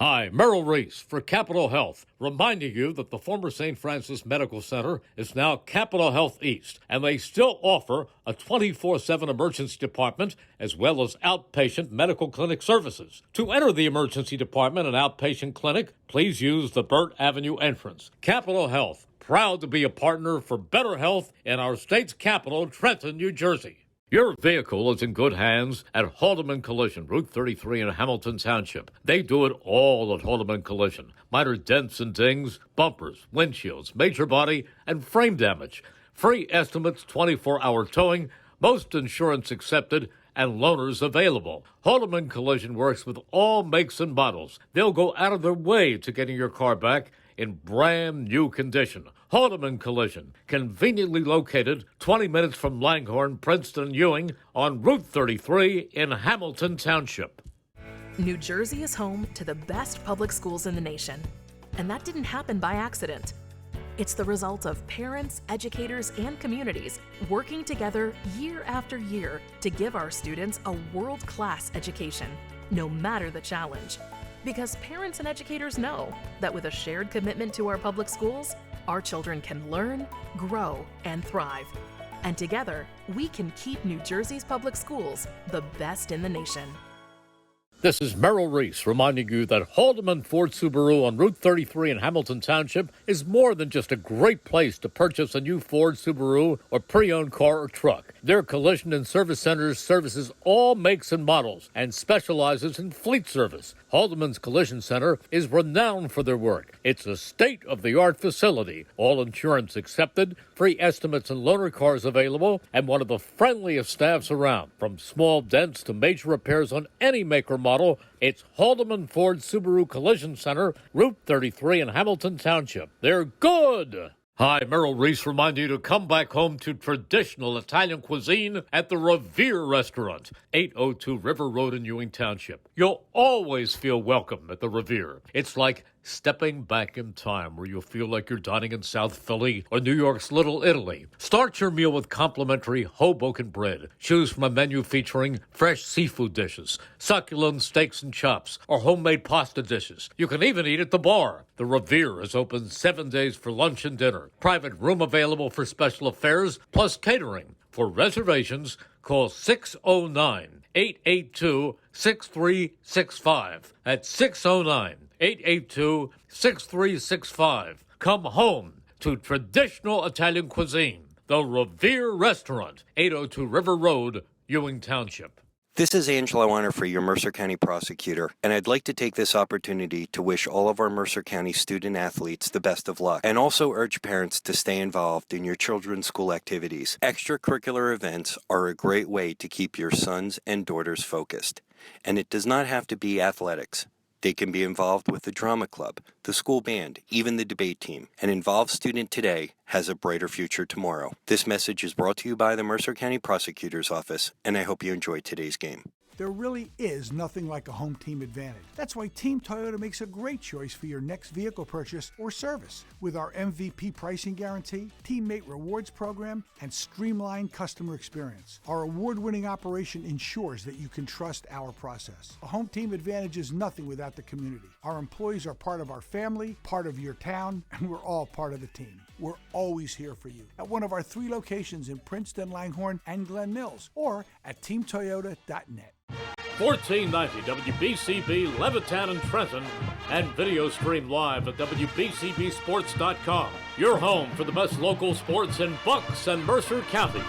Hi, Merrill Reese for Capital Health, reminding you that the former St. Francis Medical Center is now Capital Health East, and they still offer a 24/7 emergency department as well as outpatient medical clinic services. To enter the emergency department and outpatient clinic, please use the Burt Avenue entrance. Capital Health, proud to be a partner for better health in our state's capital, Trenton, New Jersey. Your vehicle is in good hands at Haldeman Collision, Route 33 in Hamilton Township. They do it all at Haldeman Collision. Minor dents and dings, bumpers, windshields, major body, and frame damage. Free estimates, 24-hour towing, most insurance accepted, and loaners available. Haldeman Collision works with all makes and models. They'll go out of their way to getting your car back in brand new condition. Haldeman Collision, conveniently located 20 minutes from Langhorne, Princeton, and Ewing on Route 33 in Hamilton Township. New Jersey is home to the best public schools in the nation. And that didn't happen by accident. It's the result of parents, educators, and communities working together year after year to give our students a world-class education, no matter the challenge. Because parents and educators know that with a shared commitment to our public schools, our children can learn, grow, and thrive. And together, we can keep New Jersey's public schools the best in the nation. This is Merrill Reese reminding you that Haldeman Ford Subaru on Route 33 in Hamilton Township is more than just a great place to purchase a new Ford, Subaru, or pre-owned car or truck. Their collision and service centers services all makes and models and specializes in fleet service. Haldeman's Collision Center is renowned for their work. It's a state-of-the-art facility, all insurance accepted, free estimates and loaner cars available, and one of the friendliest staffs around. From small dents to major repairs on any make or model, it's Haldeman Ford Subaru Collision Center, Route 33 in Hamilton Township. They're good! Hi, Merrill Reese reminding you to come back home to traditional Italian cuisine at the Revere Restaurant, 802 River Road in Ewing Township. You'll always feel welcome at the Revere. It's like stepping back in time where you'll feel like you're dining in South Philly or New York's Little Italy. Start your meal with complimentary Hoboken bread. Choose from a menu featuring fresh seafood dishes, succulent steaks and chops, or homemade pasta dishes. You can even eat at the bar. The Revere is open 7 days for lunch and dinner. Private room available for special affairs, plus catering. For reservations, call 609-882-6365. That's 609-882-6365. Come home to traditional Italian cuisine. The Revere Restaurant, 802 River Road, Ewing Township. This is Angelo Weiner for your Mercer County prosecutor, and I'd like to take this opportunity to wish all of our Mercer County student athletes the best of luck, and also urge parents to stay involved in your children's school activities. Extracurricular events are a great way to keep your sons and daughters focused, and it does not have to be athletics. They can be involved with the drama club, the school band, even the debate team. An involved student today has a brighter future tomorrow. This message is brought to you by the Mercer County Prosecutor's Office, and I hope you enjoyed today's game. There really is nothing like a home team advantage. That's why Team Toyota makes a great choice for your next vehicle purchase or service. With our MVP pricing guarantee, teammate rewards program, and streamlined customer experience, our award-winning operation ensures that you can trust our process. A home team advantage is nothing without the community. Our employees are part of our family, part of your town, and we're all part of the team. We're always here for you at one of our 3 locations in Princeton, Langhorne, and Glen Mills, or at teamtoyota.net. 1490 WBCB Levittown and Trenton, and video stream live at WBCBsports.com. Your home for the best local sports in Bucks and Mercer counties.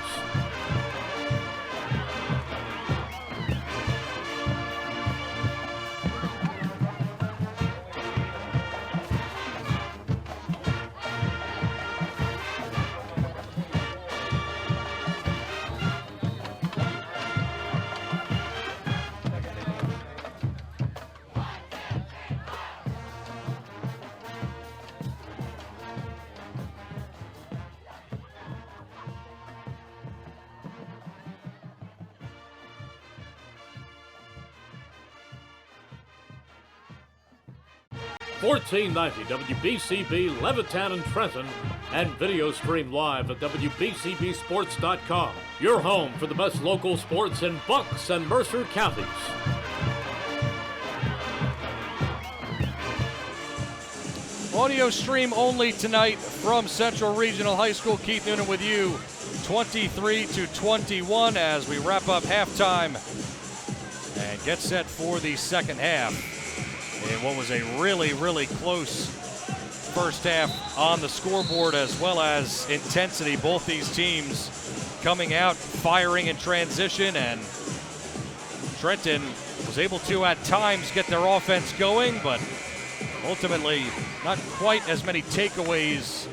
$14.90 WBCB Levittown and Trenton, and video stream live at WBCBsports.com. Your home for the best local sports in Bucks and Mercer counties. Audio stream only tonight from Central Regional High School. Keith Noonan with you, 23-21 as we wrap up halftime and get set for the second half. In what was a really, really close first half on the scoreboard, as well as intensity. Both these teams coming out, firing in transition, and Trenton was able to, at times, get their offense going, but ultimately not quite as many takeaways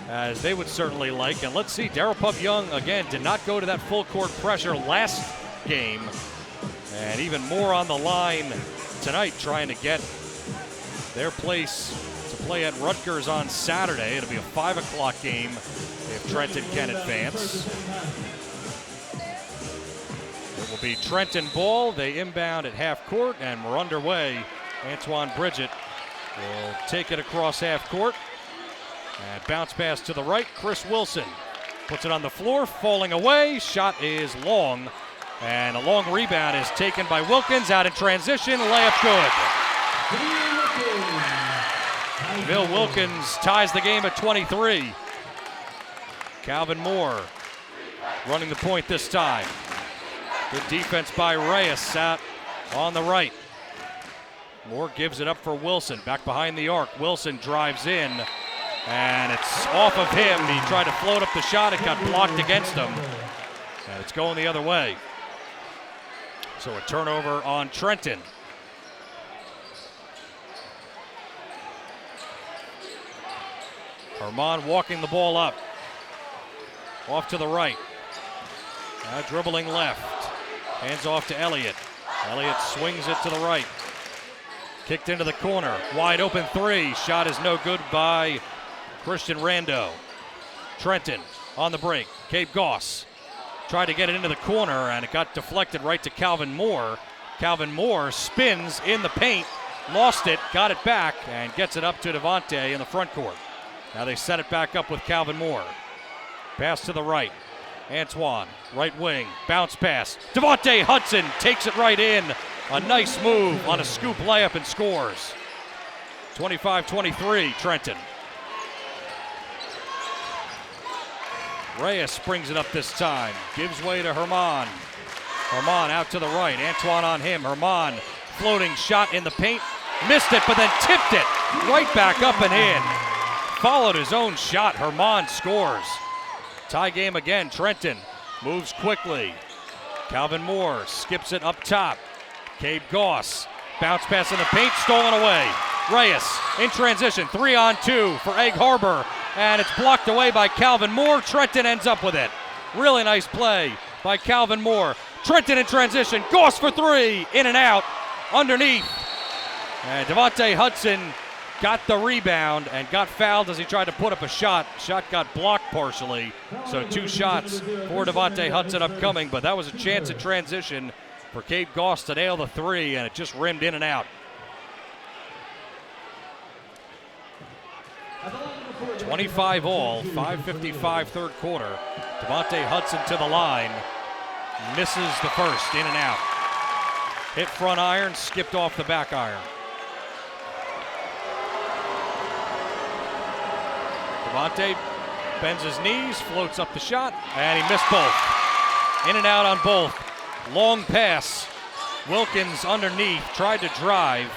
as they would certainly like. And let's see, Darrell Pup Young, again, did not go to that full court pressure last game, and even more on the line tonight, trying to get their place to play at Rutgers on Saturday. It'll be a 5 o'clock game if Trenton can advance. It will be Trenton ball. They inbound at half court, and we're underway. Antoine Bridget will take it across half court. And bounce pass to the right. Chris Wilson puts it on the floor, falling away. Shot is long. And a long rebound is taken by Wilkins, out in transition, layup good. Bill Wilkins ties the game at 23. Calvin Moore running the point this time. Good defense by Reyes out on the right. Moore gives it up for Wilson. Back behind the arc. Wilson drives in, and it's off of him. He tried to float up the shot. It got blocked against him, and it's going the other way. So a turnover on Trenton. Herman walking the ball up. Off to the right. Now dribbling left. Hands off to Elliott. Elliott swings it to the right. Kicked into the corner. Wide open three. Shot is no good by Christian Rando. Trenton on the break. Cabe Goss tried to get it into the corner, and it got deflected right to Calvin Moore. Calvin Moore spins in the paint, lost it, got it back, and gets it up to Devontae in the front court. Now they set it back up with Calvin Moore. Pass to the right. Antoine, right wing, bounce pass. Devontae Hudson takes it right in. A nice move on a scoop layup and scores. 25-23, Trenton. Reyes brings it up this time. Gives way to Herman. Herman out to the right. Antoine on him. Herman floating shot in the paint. Missed it, but then tipped it right back up and in. Followed his own shot. Herman scores. Tie game again. Trenton moves quickly. Calvin Moore skips it up top. Cabe Goss. Bounce pass in the paint. Stolen away. Reyes in transition. 3-on-2 for Egg Harbor. And it's blocked away by Calvin Moore. Trenton ends up with it. Really nice play by Calvin Moore. Trenton in transition. Goss for three. In and out. Underneath. And Devontae Hudson got the rebound and got fouled as he tried to put up a shot. Shot got blocked partially. So 2 shots for Devontae Hudson upcoming, but that was a chance at transition for Cabe Goss to nail the three, and it just rimmed in and out. 25 all, 5:55 third quarter. Devontae Hudson to the line. Misses the first, in and out. Hit front iron, skipped off the back iron. Devontae bends his knees, floats up the shot, and he missed both. In and out on both. Long pass. Wilkins underneath, tried to drive.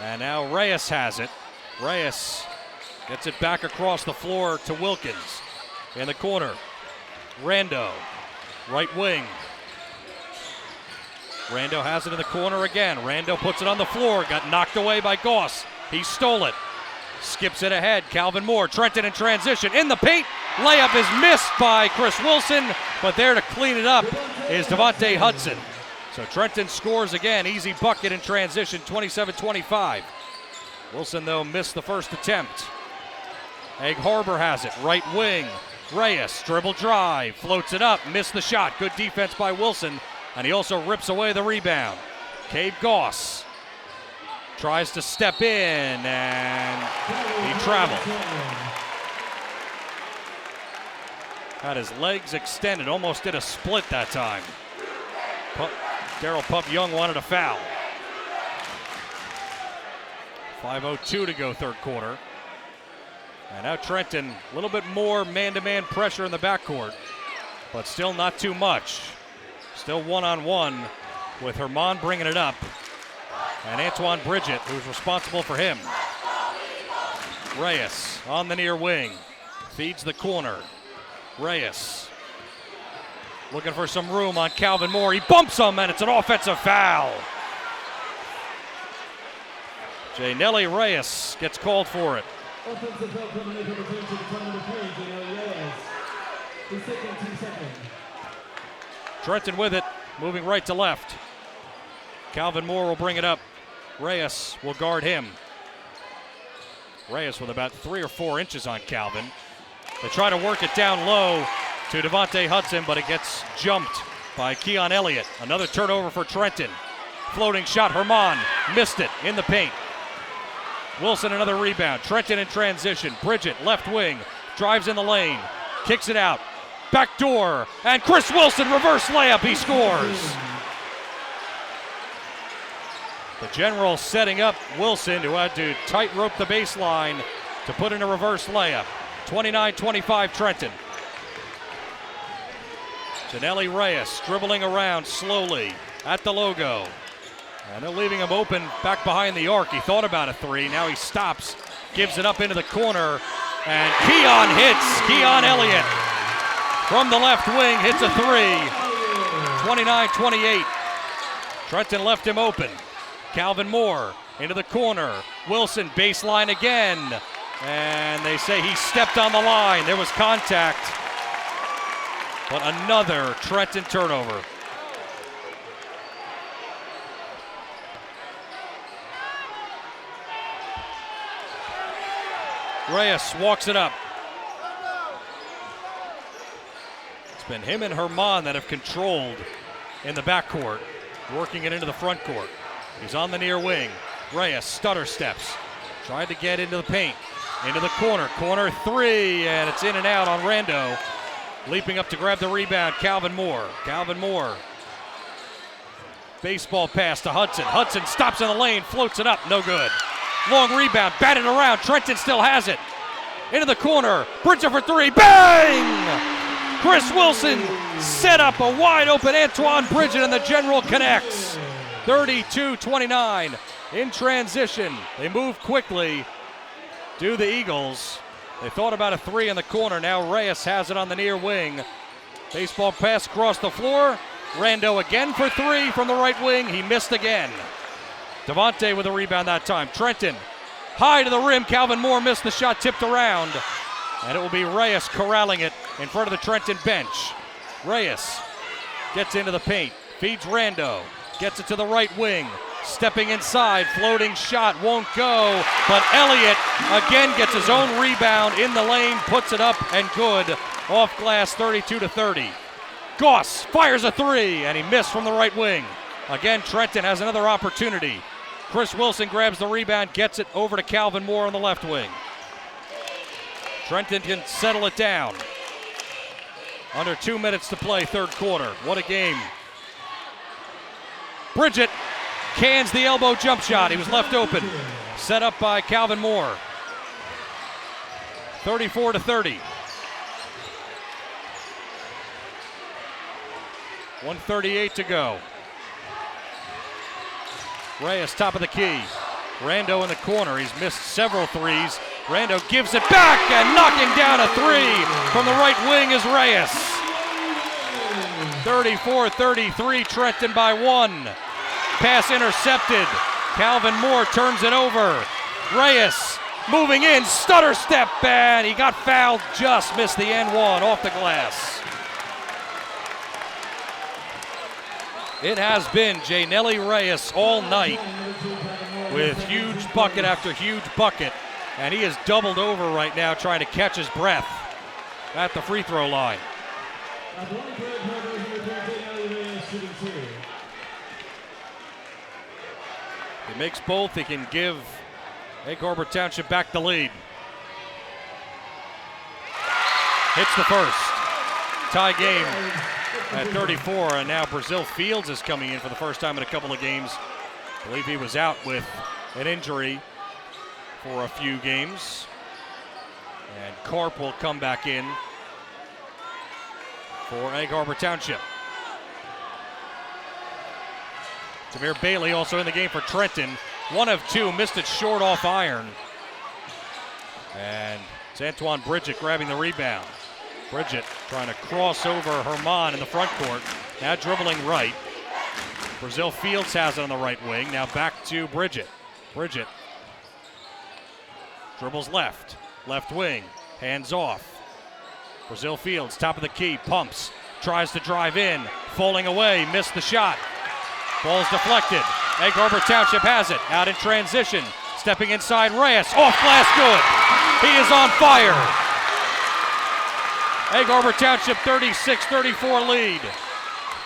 And now Reyes has it. Reyes gets it back across the floor to Wilkins. In the corner, Rando, right wing. Rando has it in the corner again. Rando puts it on the floor, got knocked away by Goss. He stole it. Skips it ahead. Calvin Moore. Trenton in transition. In the paint. Layup is missed by Chris Wilson, but there to clean it up is Devontae Hudson. So Trenton scores again. Easy bucket in transition. 27-25. Wilson, though, missed the first attempt. Egg Harbor has it. Right wing. Reyes. Dribble drive. Floats it up. Missed the shot. Good defense by Wilson. And he also rips away the rebound. Cabe Goss tries to step in, and he traveled. Had his legs extended, almost did a split that time. Daryl Pup Young wanted a foul. 5:02 to go third quarter. And now Trenton, a little bit more man-to-man pressure in the backcourt, but still not too much. Still one-on-one with Herman bringing it up. And Antoine Bridget, who's responsible for him. Reyes on the near wing. Feeds the corner. Reyes looking for some room on Calvin Moore. He bumps him, and it's an offensive foul. Janelli Reyes gets called for it. Offensive foul coming in from the to number 3, Janelli Reyes. He's taking 2 seconds. Trenton with it, moving right to left. Calvin Moore will bring it up. Reyes will guard him. Reyes with about 3 or 4 inches on Calvin. They try to work it down low to Devontae Hudson, but it gets jumped by Keon Elliott. Another turnover for Trenton. Floating shot, Herman missed it in the paint. Wilson another rebound. Trenton in transition. Bridget left wing, drives in the lane, kicks it out. Back door, and Chris Wilson reverse layup, he scores. The general setting up Wilson, who had to tightrope the baseline to put in a reverse layup. 29-25 Trenton. Janelli Reyes dribbling around slowly at the logo. And they're leaving him open back behind the arc. He thought about a three. Now he stops, gives it up into the corner, and Keon hits. Keon Elliott from the left wing hits a three. 29-28. Trenton left him open. Calvin Moore into the corner. Wilson baseline again. And they say he stepped on the line. There was contact. But another Trenton turnover. Reyes walks it up. It's been him and Herman that have controlled in the backcourt, working it into the front court. He's on the near wing. Reyes stutter steps. Tried to get into the paint. Into the corner. Corner three, and it's in and out on Rando. Leaping up to grab the rebound, Calvin Moore. Calvin Moore. Baseball pass to Hudson. Hudson stops in the lane, floats it up, no good. Long rebound, batted around. Trenton still has it. Into the corner. Bridger for three. Bang! Chris Wilson set up a wide open Antoine Bridget, and the General connects. 32-29 in transition. They move quickly. Do the Eagles. They thought about a three in the corner. Now Reyes has it on the near wing. Baseball pass across the floor. Rando again for three from the right wing. He missed again. Devontae with a rebound that time. Trenton high to the rim. Calvin Moore missed the shot, tipped around. And it will be Reyes corralling it in front of the Trenton bench. Reyes gets into the paint, feeds Rando, gets it to the right wing. Stepping inside, floating shot won't go, but Elliott again gets his own rebound in the lane, puts it up and good. Off glass, 32-30. Goss fires a three, and he missed from the right wing. Again, Trenton has another opportunity. Chris Wilson grabs the rebound, gets it over to Calvin Moore on the left wing. Trenton can settle it down. Under 2 minutes to play, third quarter. What a game. Bridget cans the elbow jump shot. He was left open. Set up by Calvin Moore. 34-30. 1:38 to go. Reyes top of the key. Rando in the corner. He's missed several threes. Rando gives it back, and knocking down a three from the right wing is Reyes. 34-33, Trenton by one. Pass intercepted. Calvin Moore turns it over. Reyes moving in, stutter step, and he got fouled, just missed the N1 off the glass. It has been Janelli Reyes all night with huge bucket after huge bucket, and he is doubled over right now trying to catch his breath at the free throw line. He makes both. He can give Egg Harbor Township back the lead. Hits the first. Tie game at 34, and now Brazil Fields is coming in for the first time in a couple of games. I believe he was out with an injury for a few games. And Karp will come back in for Egg Harbor Township. Tamir Bailey also in the game for Trenton. 1 of 2, missed it short off iron. And it's Antoine Bridget grabbing the rebound. Bridget trying to cross over Herman in the front court. Now dribbling right. Brazil Fields has it on the right wing. Now back to Bridget. Bridget dribbles left. Left wing. Hands off. Brazil Fields, top of the key, pumps. Tries to drive in. Falling away. Missed the shot. Ball's deflected. Egg Harbor Township has it. Out in transition. Stepping inside Reyes. Off glass, good. He is on fire. Egg Harbor Township 36-34 lead.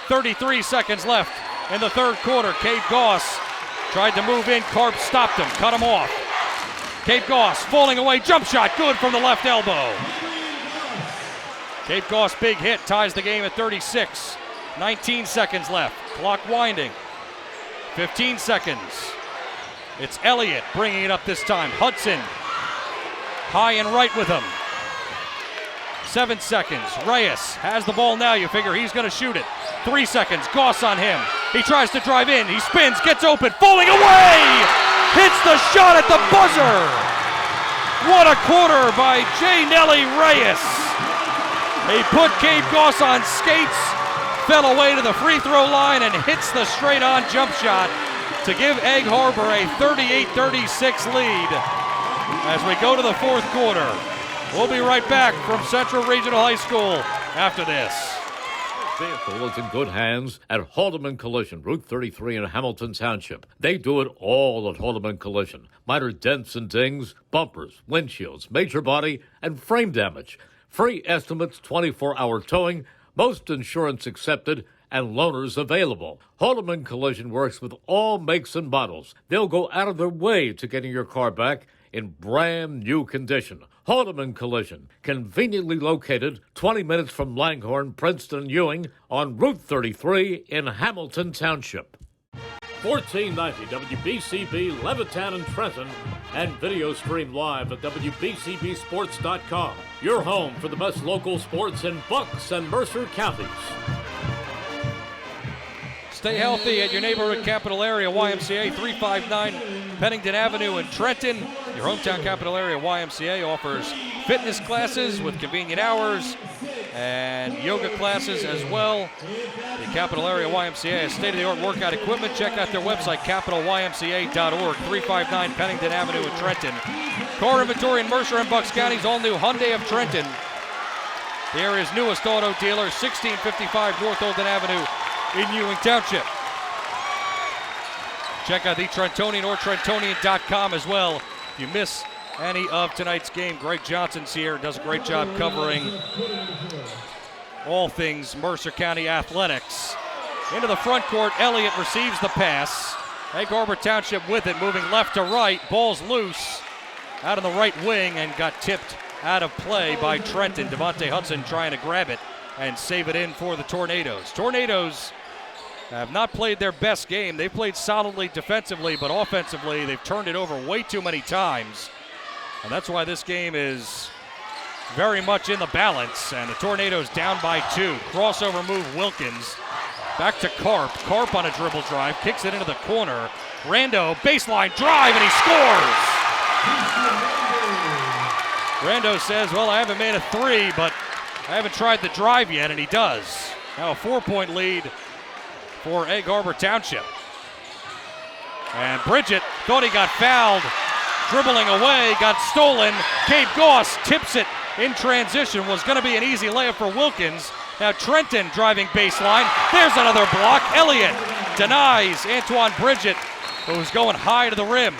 33 seconds left in the third quarter. Cade Goss tried to move in. Karp stopped him, cut him off. Cade Goss falling away. Jump shot, good from the left elbow. Cade Goss, big hit, ties the game at 36. 19 seconds left. Clock winding. 15 seconds. It's Elliott bringing it up this time. Hudson high and right with him. 7 seconds. Reyes has the ball now. You figure he's going to shoot it. 3 seconds. Goss on him. He tries to drive in. He spins, gets open, falling away. Hits the shot at the buzzer. What a quarter by J. Nelly Reyes. He put Gabe Goss on skates, fell away to the free throw line, and hits the straight-on jump shot to give Egg Harbor a 38-36 lead as we go to the fourth quarter. We'll be right back from Central Regional High School after this. Vehicle is in good hands at Haldeman Collision, Route 33 in Hamilton Township. They do it all at Haldeman Collision. Minor dents and dings, bumpers, windshields, major body, and frame damage. Free estimates, 24-hour towing, most insurance accepted, and loaners available. Haldeman Collision works with all makes and models. They'll go out of their way to getting your car back in brand new condition. Haldeman Collision, conveniently located 20 minutes from Langhorne, Princeton, and Ewing on Route 33 in Hamilton Township. 1490 WBCB, Levittown and Trenton, and video stream live at WBCBsports.com. Your home for the best local sports in Bucks and Mercer counties. Stay healthy at your neighborhood capital area YMCA, 359 Pennington Avenue in Trenton. Your hometown capital area YMCA offers fitness classes with convenient hours and yoga classes as well. The capital area YMCA has state-of-the-art workout equipment. Check out their website, capitalymca.org, 359 Pennington Avenue in Trenton. Car inventory in Mercer and Bucks counties, all new Hyundai of Trenton. The area's newest auto dealer, 1655 North Olden Avenue in Ewing Township. Check out the Trentonian or Trentonian.com as well. If you miss any of tonight's game, Greg Johnson's here, does a great job covering all things Mercer County athletics. Into the front court, Elliott receives the pass. Egg Harbor Township with it, moving left to right. Ball's loose out on the right wing and got tipped out of play by Trenton. Devontae Hudson trying to grab it and save it in for the Tornadoes. Tornadoes have not played their best game. They've played solidly defensively, but offensively they've turned it over way too many times. And that's why this game is very much in the balance. And the Tornadoes down by 2. Crossover move, Wilkins. Back to Karp. Karp on a dribble drive, kicks it into the corner. Rando, baseline drive, and he scores! Rando says, well, I haven't made a 3, but I haven't tried the drive yet, and he does. Now a 4-point lead for Egg Harbor Township. And Bridget thought he got fouled. Dribbling away, got stolen. Gabe Goss tips it in transition. Was going to be an easy layup for Wilkins. Now Trenton driving baseline. There's another block. Elliott denies Antoine Bridget, who's going high to the rim.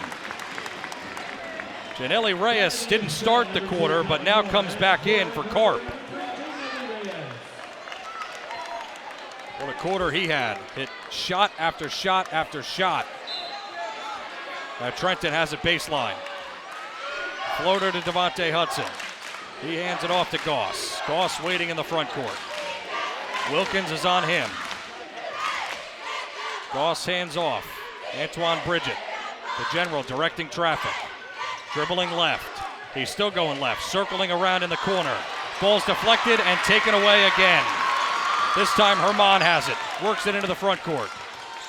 Janelli Reyes didn't start the quarter, but now comes back in for Karp. What a quarter he had. Hit shot after shot after shot. Now Trenton has a baseline. Floater to Devontae Hudson. He hands it off to Goss. Goss waiting in the front court. Wilkins is on him. Goss hands off. Antoine Bridget, the general, directing traffic. Dribbling left. He's still going left. Circling around in the corner. Ball's deflected and taken away again. This time Herman has it. Works it into the front court.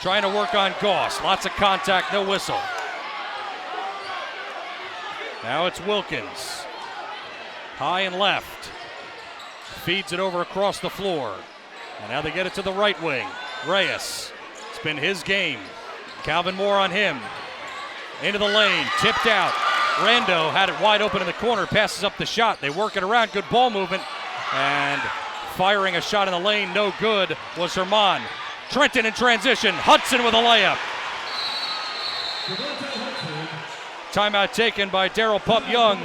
Trying to work on Goss. Lots of contact, no whistle. Now it's Wilkins. High and left. Feeds it over across the floor. And now they get it to the right wing. Reyes. It's been his game. Calvin Moore on him. Into the lane. Tipped out. Rando had it wide open in the corner. Passes up the shot. They work it around. Good ball movement. And firing a shot in the lane. No good was Herman. Trenton in transition. Hudson with a layup. Timeout taken by Daryl Pup Young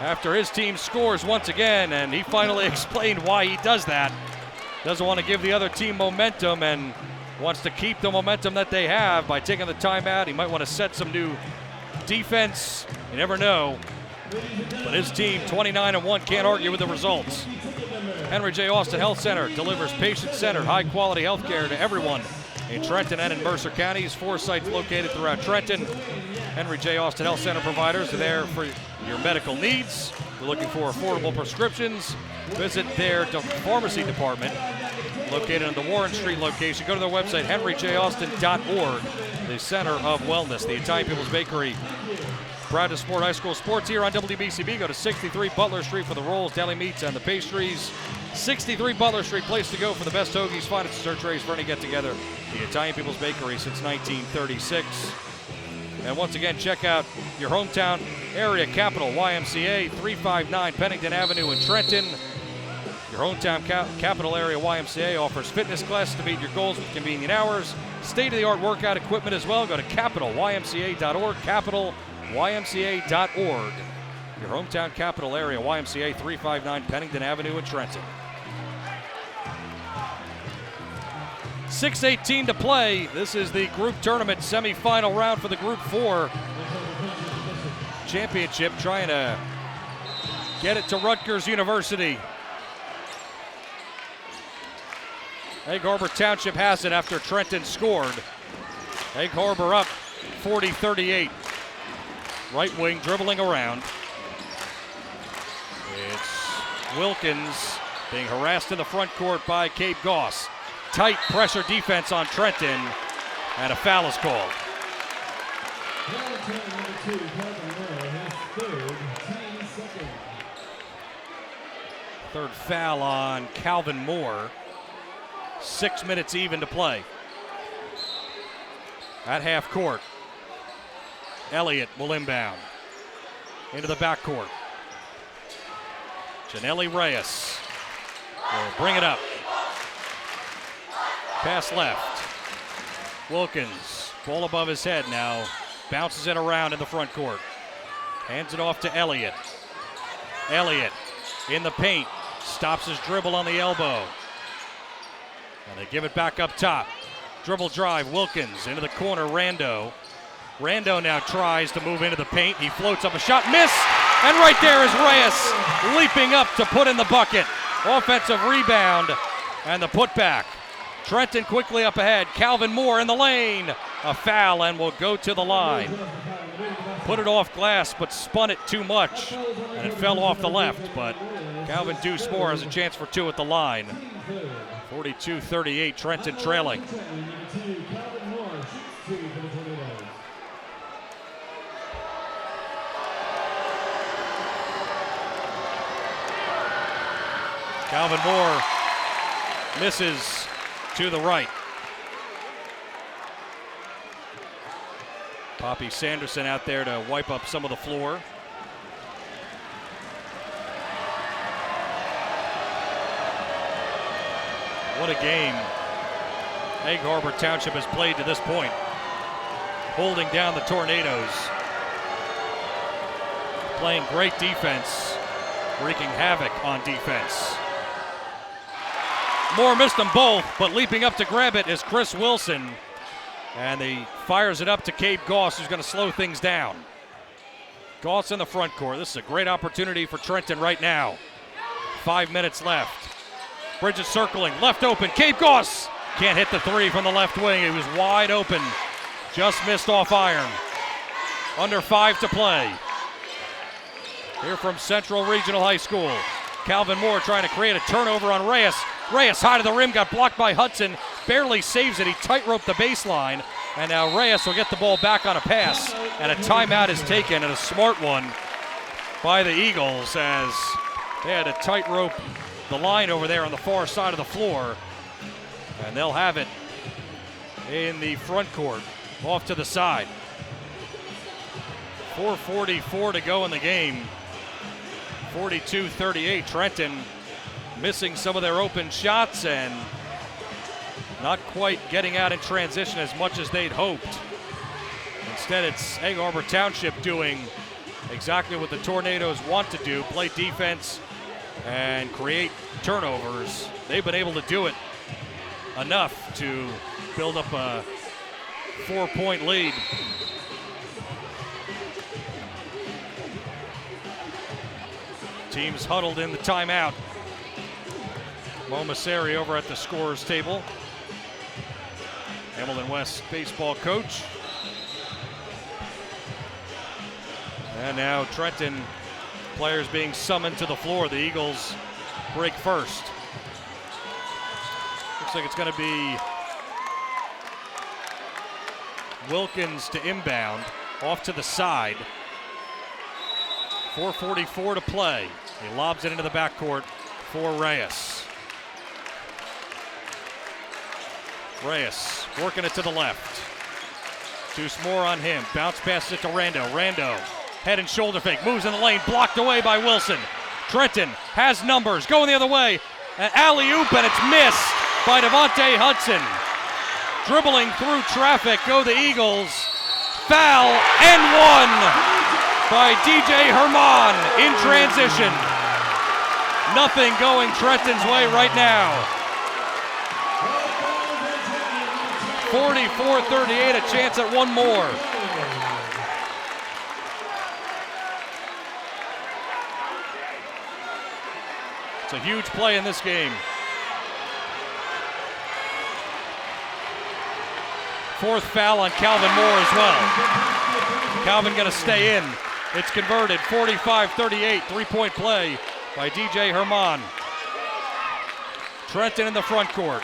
after his team scores once again, and he finally explained why he does that. Doesn't want to give the other team momentum and wants to keep the momentum that they have by taking the timeout. He might want to set some new defense. You never know. But his team, 29-1, can't argue with the results. Henry J. Austin Health Center delivers patient-centered, high-quality health care to everyone in Trenton and in Mercer counties. 4 sites located throughout Trenton. Henry J. Austin Health Center providers are there for your medical needs. If you're looking for affordable prescriptions, visit their pharmacy department located in the Warren Street location. Go to their website, henryjaustin.org, the Center of Wellness. The Italian People's Bakery, proud to support high school sports here on WBCB. Go to 63 Butler Street for the rolls, deli meats, and the pastries. 63 Butler Street, place to go for the best hoagies, finest dessert trays for any get-together. The Italian People's Bakery since 1936. And once again, check out your hometown area capital, YMCA, 359 Pennington Avenue in Trenton. Your hometown capital area YMCA offers fitness classes to meet your goals with convenient hours. State-of-the-art workout equipment as well. Go to capitalymca.org, capitalymca.org. Your hometown capital area YMCA, 359 Pennington Avenue in Trenton. 6:18 to play. This is the group tournament semifinal round for the Group 4 championship, trying to get it to Rutgers University. Egg Harbor Township has it after Trenton scored. Egg Harbor up 40-38. Right wing dribbling around. It's Wilkins being harassed in the front court by Cape Goss. Tight pressure defense on Trenton, and a foul is called. Third foul on Calvin Moore. 6 minutes even to play. At half court, Elliott will inbound into the backcourt. Janelli Reyes will bring it up. Pass left. Wilkins, ball above his head now. Bounces it around in the front court. Hands it off to Elliott. Elliott in the paint. Stops his dribble on the elbow. And they give it back up top. Dribble drive, Wilkins into the corner, Rando. Rando now tries to move into the paint. He floats up a shot, miss! And right there is Reyes leaping up to put in the bucket. Offensive rebound and the putback. Trenton quickly up ahead. Calvin Moore in the lane. A foul and will go to the line. Put it off glass, but spun it too much. And it fell off the left, but Calvin Deuce Moore has a chance for two at the line. 42-38, Trenton trailing. Calvin Moore misses to the right. Poppy Sanderson out there to wipe up some of the floor. What a game Egg Harbor Township has played to this point. Holding down the Tornadoes. Playing great defense. Wreaking havoc on defense. Moore missed them both, but leaping up to grab it is Chris Wilson. And he fires it up to Cape Goss, who's going to slow things down. Goss in the front court. This is a great opportunity for Trenton right now. 5 minutes left. Bridges circling, left open. Cape Goss can't hit the three from the left wing. He was wide open. Just missed off iron. Under 5 to play. Here from Central Regional High School. Calvin Moore trying to create a turnover on Reyes. Reyes high to the rim, got blocked by Hudson. Barely saves it. He tight-roped the baseline. And now Reyes will get the ball back on a pass. And a timeout is taken, and a smart one by the Eagles as they had to tightrope the line over there on the far side of the floor. And they'll have it in the front court, off to the side. 4:44 to go in the game. 42-38, Trenton missing some of their open shots and not quite getting out in transition as much as they'd hoped. Instead, it's Egg Harbor Township doing exactly what the Tornadoes want to do, play defense and create turnovers. They've been able to do it enough to build up a 4-point lead. Teams huddled in the timeout. Mo Masseri over at the scorer's table. Hamilton West baseball coach. And now Trenton players being summoned to the floor. The Eagles break first. Looks like it's going to be Wilkins to inbound, off to the side. 4:44 to play. He lobs it into the backcourt for Reyes. Reyes working it to the left. Deuce Moore on him. Bounce passes it to Rando. Rando, head and shoulder fake. Moves in the lane. Blocked away by Wilson. Trenton has numbers. Going the other way. An alley-oop, and it's missed by Devontae Hudson. Dribbling through traffic go the Eagles. Foul and one by DJ Herman in transition. Nothing going Trenton's way right now. 44-38, a chance at one more. It's a huge play in this game. Fourth foul on Calvin Moore as well. Calvin gonna stay in. It's converted, 45-38, three-point play by DJ Herman. Trenton in the front court.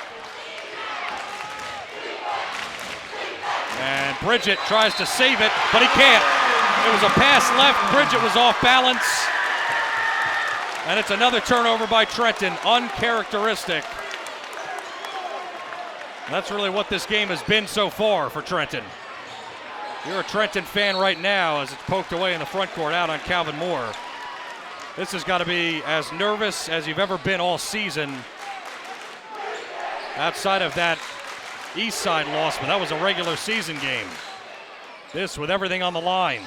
And Bridget tries to save it, but he can't. It was a pass left, Bridget was off balance. And it's another turnover by Trenton, uncharacteristic. That's really what this game has been so far for Trenton. You're a Trenton fan right now as it's poked away in the front court out on Calvin Moore. This has got to be as nervous as you've ever been all season. Outside of that East Side loss, but that was a regular season game. This with everything on the line.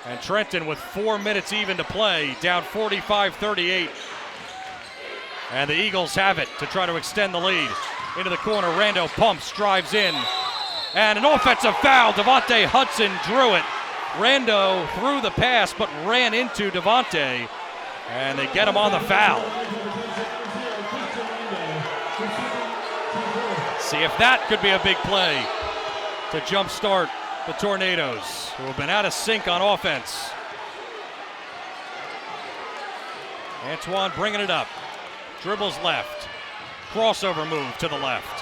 And Trenton with 4 minutes even to play, down 45-38. And the Eagles have it to try to extend the lead. Into the corner, Rando pumps, drives in. And an offensive foul, Devontae Hudson drew it. Rando threw the pass, but ran into Devontae. And they get him on the foul. See if that could be a big play to jumpstart the Tornadoes, who have been out of sync on offense. Antoine bringing it up. Dribbles left. Crossover move to the left.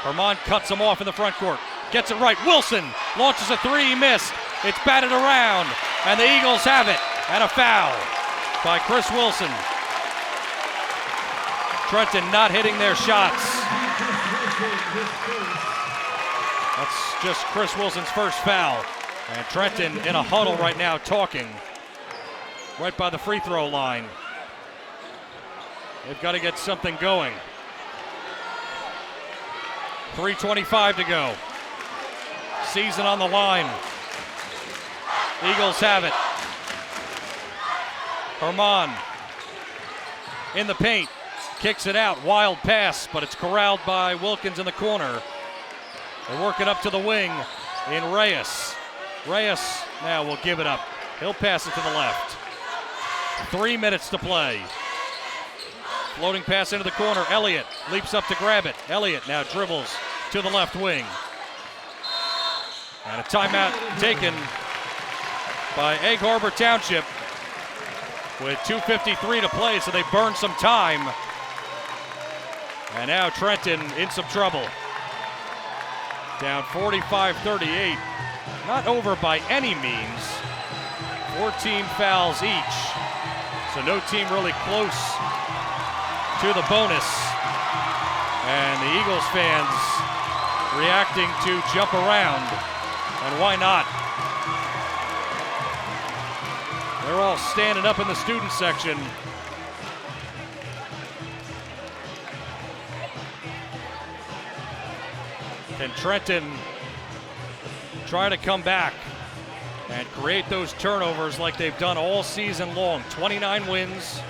Herman cuts him off in the front court. Gets it right. Wilson launches a three, missed. It's batted around, and the Eagles have it. And a foul by Chris Wilson. Trenton not hitting their shots. That's just Chris Wilson's first foul. And Trenton in a huddle right now talking right by the free throw line. They've got to get something going. 3:25 to go. Season on the line. Eagles have it. Herman in the paint. Kicks it out. Wild pass, but it's corralled by Wilkins in the corner. They work it up to the wing in Reyes. Reyes now will give it up. He'll pass it to the left. 3 minutes to play. Floating pass into the corner. Elliott leaps up to grab it. Elliott now dribbles to the left wing. And a timeout taken by Egg Harbor Township with 2:53 to play, so they burn some time. And now Trenton in some trouble. Down 45-38. Not over by any means. 14 fouls each. So no team really close to the bonus. And the Eagles fans reacting to jump around. And why not? They're all standing up in the student section. Can Trenton try to come back and create those turnovers like they've done all season long? 29 wins,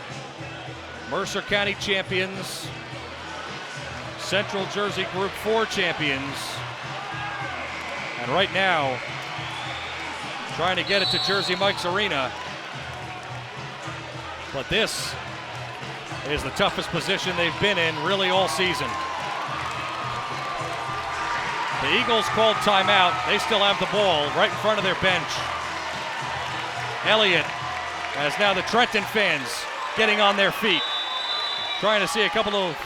Mercer County champions, Central Jersey Group 4 champions, and right now trying to get it to Jersey Mike's Arena. But this is the toughest position they've been in really all season. The Eagles called timeout. They still have the ball right in front of their bench. Elliott, as now the Trenton fans getting on their feet, trying to see a couple of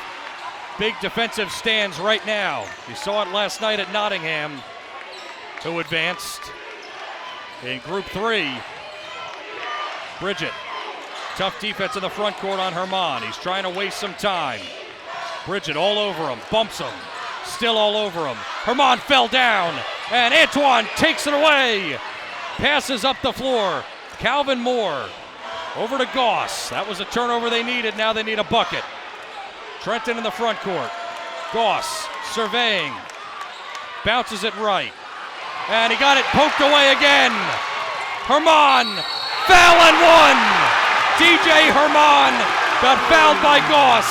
big defensive stands right now. You saw it last night at Nottingham, who advanced in Group 3. Bridget, tough defense in the front court on Herman. He's trying to waste some time. Bridget all over him, bumps him, still all over him. Herman fell down, and Antoine takes it away. Passes up the floor. Calvin Moore over to Goss. That was a turnover they needed. Now they need a bucket. Trenton in the front court. Goss surveying. Bounces it right. And he got it poked away again. Herman, foul and one. DJ Herman got fouled by Goss.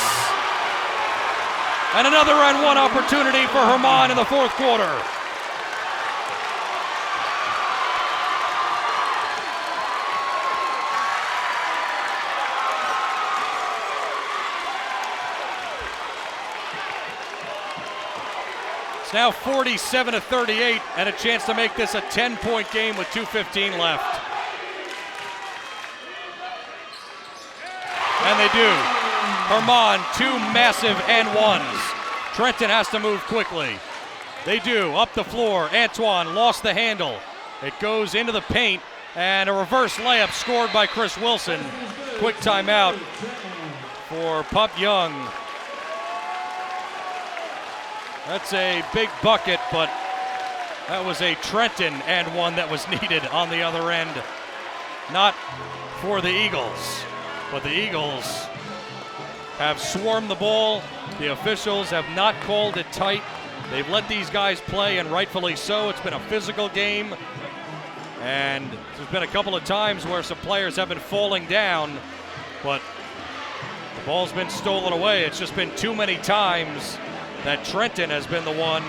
And another and one opportunity for Herman in the fourth quarter. It's now 47-38 and a chance to make this a 10-point game with 2:15 left. And they do. Herman, two massive and ones. Trenton has to move quickly. They do. Up the floor. Antoine lost the handle. It goes into the paint, and a reverse layup scored by Chris Wilson. Quick timeout for Pup Young. That's a big bucket, but that was a Trenton and one that was needed on the other end. Not for the Eagles, but the Eagles have swarmed the ball. The officials have not called it tight. They've let these guys play, and rightfully so. It's been a physical game, and there's been a couple of times where some players have been falling down, but the ball's been stolen away. It's just been too many times that Trenton has been the one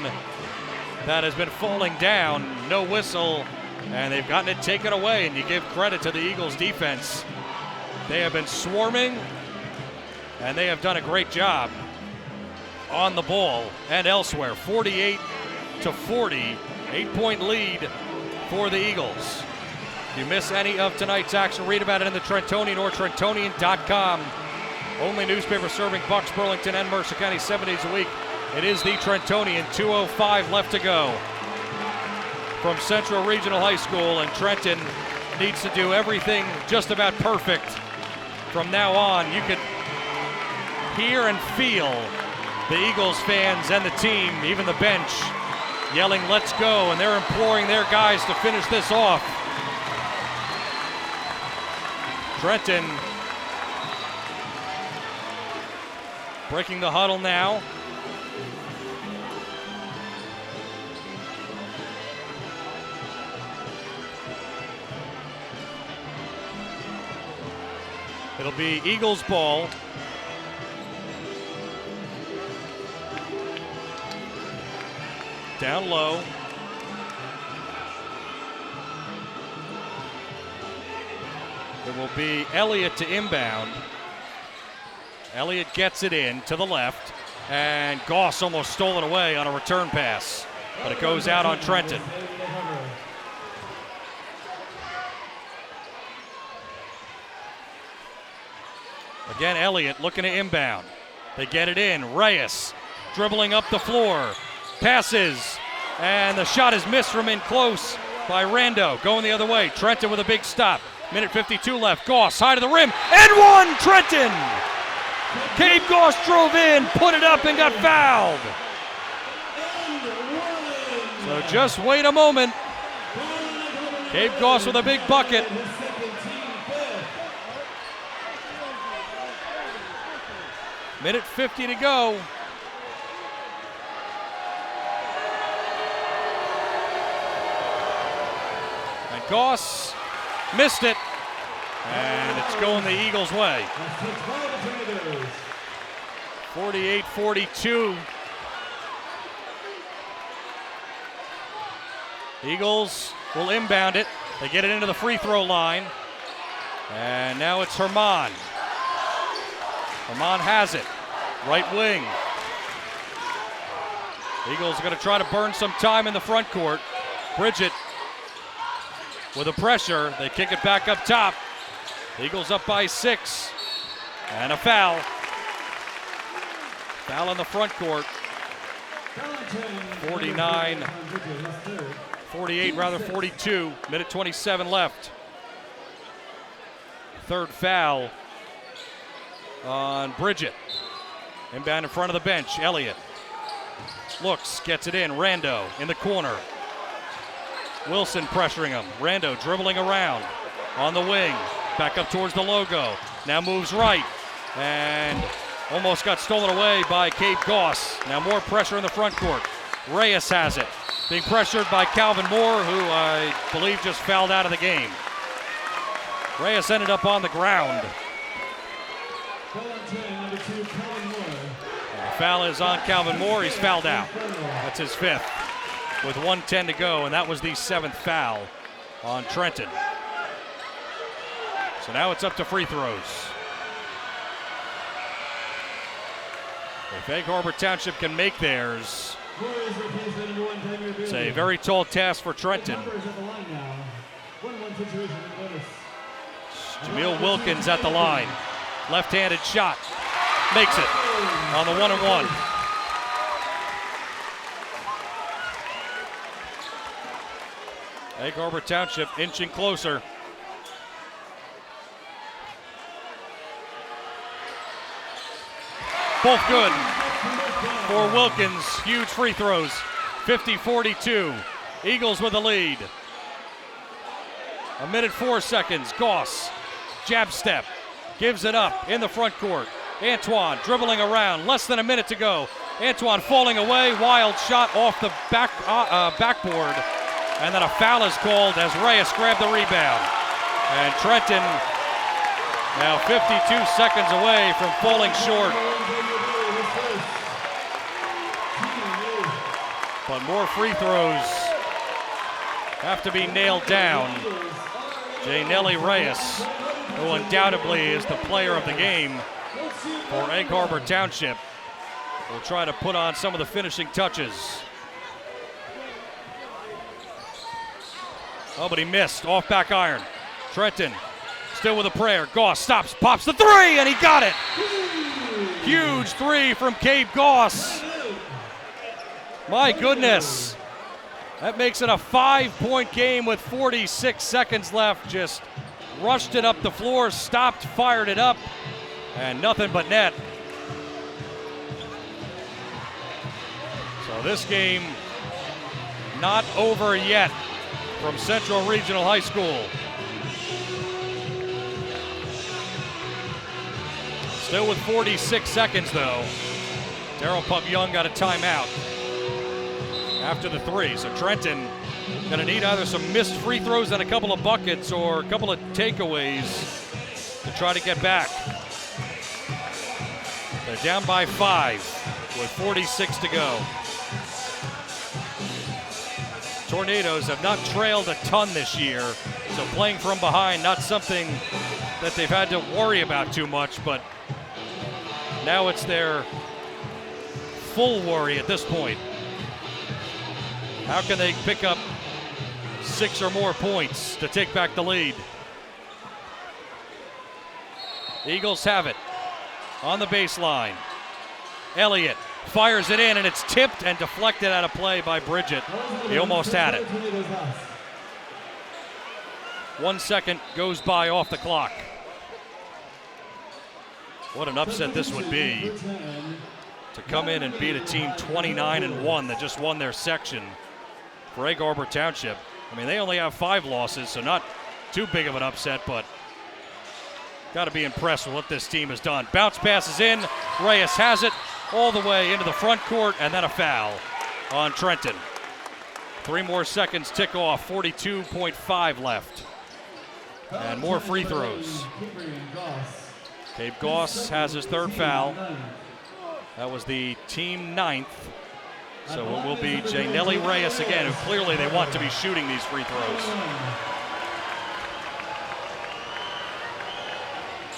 that has been falling down. No whistle, and they've gotten it taken away, and you give credit to the Eagles defense. They have been swarming, and they have done a great job on the ball and elsewhere. 48-40, 8-point lead for the Eagles. If you miss any of tonight's action, read about it in the Trentonian or Trentonian.com. Only newspaper serving Bucks, Burlington, and Mercer County 7 days a week. It is the Trentonian. 2:05 left to go from Central Regional High School, and Trenton needs to do everything just about perfect from now on. You could hear and feel the Eagles fans and the team, even the bench, yelling, "Let's go," and they're imploring their guys to finish this off. Trenton breaking the huddle now. It'll be Eagles ball. Down low. It will be Elliott to inbound. Elliott gets it in to the left, and Goss almost stole it away on a return pass, but it goes out on Trenton. Again, Elliott looking to inbound. They get it in. Reyes dribbling up the floor. Passes. And the shot is missed from in close by Rando. Going the other way. Trenton with a big stop. Minute 52 left. Goss high to the rim. And one! Trenton! Gabe Goss drove in, put it up, and got fouled. So just wait a moment. Gabe Goss with a big bucket. Minute 50 to go. And Goss missed it. And it's going the Eagles' way. 48-42. Eagles will inbound it. They get it into the free throw line. And now it's Herman. Herman has it. Right wing. Eagles are going to try to burn some time in the front court. Bridget with a pressure. They kick it back up top. Eagles up by 6. And a foul. Foul in the front court. 42, minute 27 left. Third foul on Bridget. Inbound in front of the bench, Elliott. Looks, gets it in, Rando in the corner. Wilson pressuring him. Rando dribbling around on the wing. Back up towards the logo. Now moves right and almost got stolen away by Cade Goss. Now more pressure in the front court. Reyes has it. Being pressured by Calvin Moore, who I believe just fouled out of the game. Reyes ended up on the ground. The foul is on Calvin Moore. He's fouled out. That's his fifth with 1:10 to go, and that was the seventh foul on Trenton. So now it's up to free throws. If Egg Harbor Township can make theirs, it's a very tall task for Trenton. Jameel Wilkins at the line. Left-handed shot. Makes it on the 1-and-1. Egg Harbor Township inching closer. Both good for Wilkins. Huge free throws. 50-42. Eagles with the lead. 1:04. Goss. Jab step. Gives it up in the front court. Antoine dribbling around. Less than a minute to go. Antoine falling away. Wild shot off the backboard. And then a foul is called as Reyes grabbed the rebound. And Trenton now 52 seconds away from falling short. But more free throws have to be nailed down. Jaynelli Reyes, who undoubtedly is the player of the game for Egg Harbor Township, will try to put on some of the finishing touches. Oh, but he missed. Off back iron. Trenton still with a prayer. Goss stops, pops the three, and he got it. Huge three from Cade Goss. My goodness. That makes it a 5-point game with 46 seconds left. Just rushed it up the floor, stopped, fired it up, and nothing but net. So this game not over yet from Central Regional High School. Still with 46 seconds though. Darryl Pup Young got a timeout after the three. So Trenton gonna need either some missed free throws and a couple of buckets or a couple of takeaways to try to get back. They're down by 5 with 46 to go. Tornadoes have not trailed a ton this year, so playing from behind, not something that they've had to worry about too much, but now it's their full worry at this point. How can they pick up 6 or more points to take back the lead? Eagles have it on the baseline. Elliott fires it in, and it's tipped and deflected out of play by Bridget. He almost had it. 1 second goes by off the clock. What an upset this would be to come in and beat a team 29-1 that just won their section for Egg Harbor Township. I mean, they only have 5 losses, so not too big of an upset, but got to be impressed with what this team has done. Bounce passes in. Reyes has it all the way into the front court, and then a foul on Trenton. 3 more seconds tick off. 42.5 left. And more free throws. Cade Goss has his 3rd foul. That was the team 9th. So it will be Jaynelli Reyes again, who clearly they want to be shooting these free throws.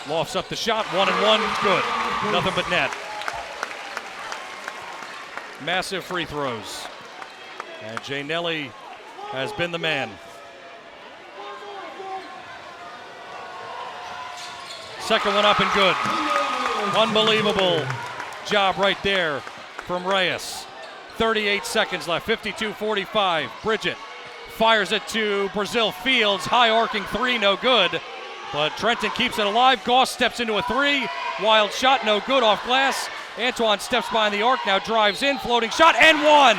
Lofts up the shot, 1-and-1, good. Nothing but net. Massive free throws. And Jaynelli has been the man. Second one up and good. Unbelievable job right there from Reyes. 38 seconds left, 52-45. Bridget fires it to Brazil Fields. High arcing three, no good. But Trenton keeps it alive. Goss steps into a three. Wild shot, no good off glass. Antoine steps behind the arc, now drives in, floating shot, and one!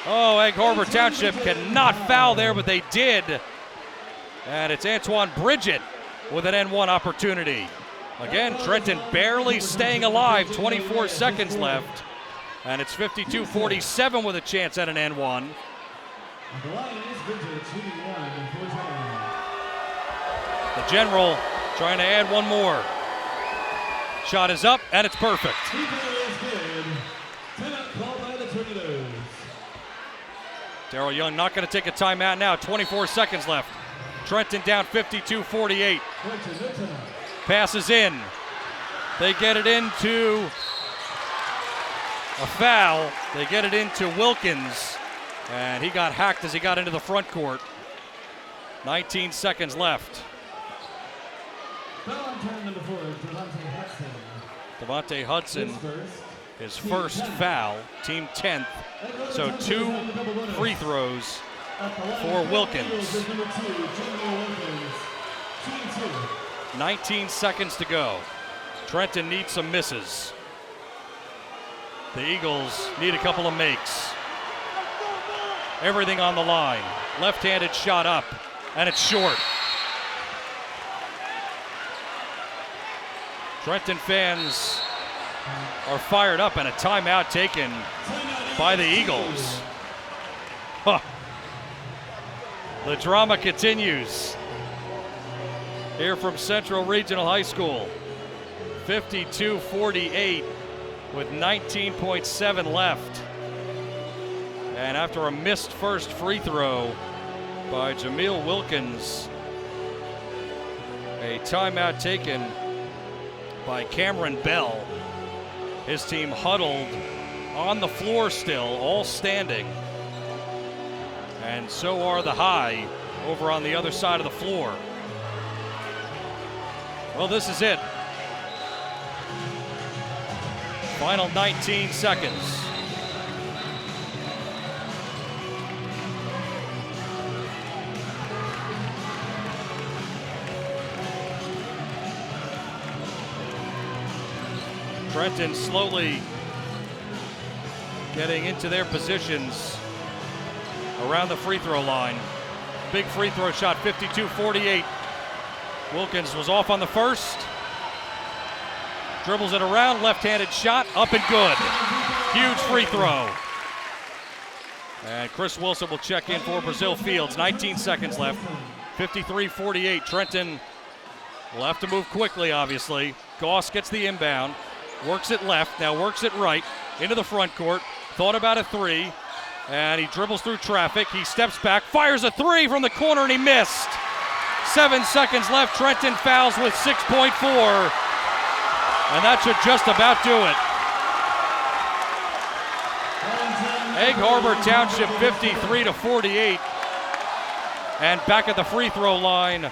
Oh, Egg Harbor Township cannot foul there, but they did. And it's Antoine Bridget with an N1 opportunity. Again, Trenton barely staying alive, 24 seconds left. And it's 52-47 with a chance at an N1. The General trying to add one more. Shot is up, and it's perfect. Darrell Young not going to take a timeout now. 24 seconds left. Trenton down 52-48. Passes in. They get it into a foul. They get it into Wilkins, and he got hacked as he got into the front court. 19 seconds left. Devontae Hudson, his first foul, team 10th. So 2 free throws for Wilkins. 19 seconds to go. Trenton needs some misses. The Eagles need a couple of makes. Everything on the line. Left-handed shot up, and it's short. Trenton fans are fired up, and a timeout taken by the Eagles. Huh. The drama continues here from Central Regional High School. 52-48 with 19.7 left. And after a missed first free throw by Jameel Wilkins, a timeout taken by Cameron Bell. His team huddled on the floor still, all standing. And so are the High over on the other side of the floor. Well, this is it. Final 19 seconds. Trenton slowly getting into their positions around the free throw line. Big free throw shot, 52-48. Wilkins was off on the first. Dribbles it around, left-handed shot, up and good. Huge free throw. And Chris Wilson will check in for Brazil Fields. 19 seconds left. 53-48. Trenton will have to move quickly, obviously. Goss gets the inbound. Works it left, now works it right, into the front court. Thought about a three, and he dribbles through traffic. He steps back, fires a three from the corner, and he missed. 7 seconds left. Trenton fouls with 6.4, and that should just about do it. Egg Harbor Township 53-48, and back at the free throw line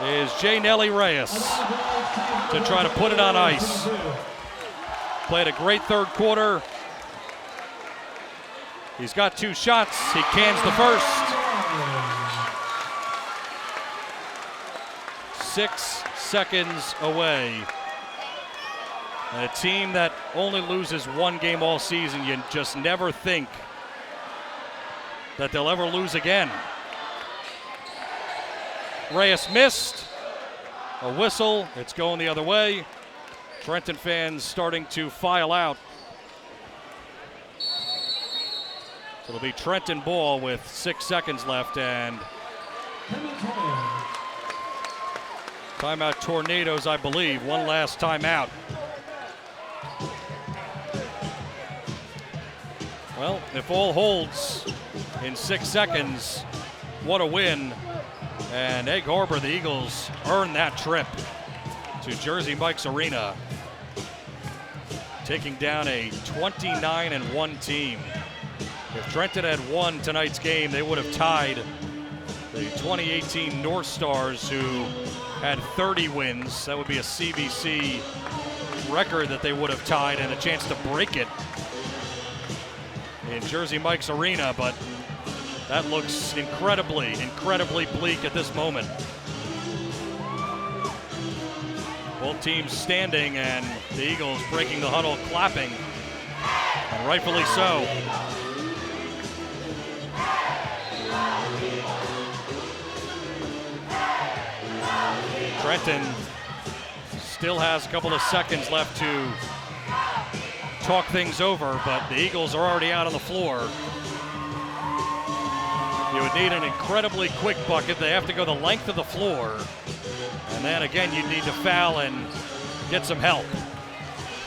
is J. Nelly Reyes to try to put it on ice. Played a great third quarter. He's got 2 shots. He cans the first. 6 seconds away. And a team that only loses 1 game all season, you just never think that they'll ever lose again. Reyes missed. A whistle. It's going the other way. Trenton fans starting to file out. So it'll be Trenton ball with 6 seconds left, and timeout Tornadoes, I believe. One last timeout. Well, if all holds in 6 seconds, what a win. And Egg Harbor, the Eagles, earn that trip to Jersey Mike's Arena, taking down a 29-1 team. If Trenton had won tonight's game, they would have tied the 2018 North Stars, who had 30 wins. That would be a CBC record that they would have tied and a chance to break it in Jersey Mike's Arena, but that looks incredibly, incredibly bleak at this moment. Both teams standing and the Eagles breaking the huddle, clapping, and rightfully so. Trenton still has a couple of seconds left to talk things over, but the Eagles are already out on the floor. You would need an incredibly quick bucket. They have to go the length of the floor. And then again, you need to foul and get some help.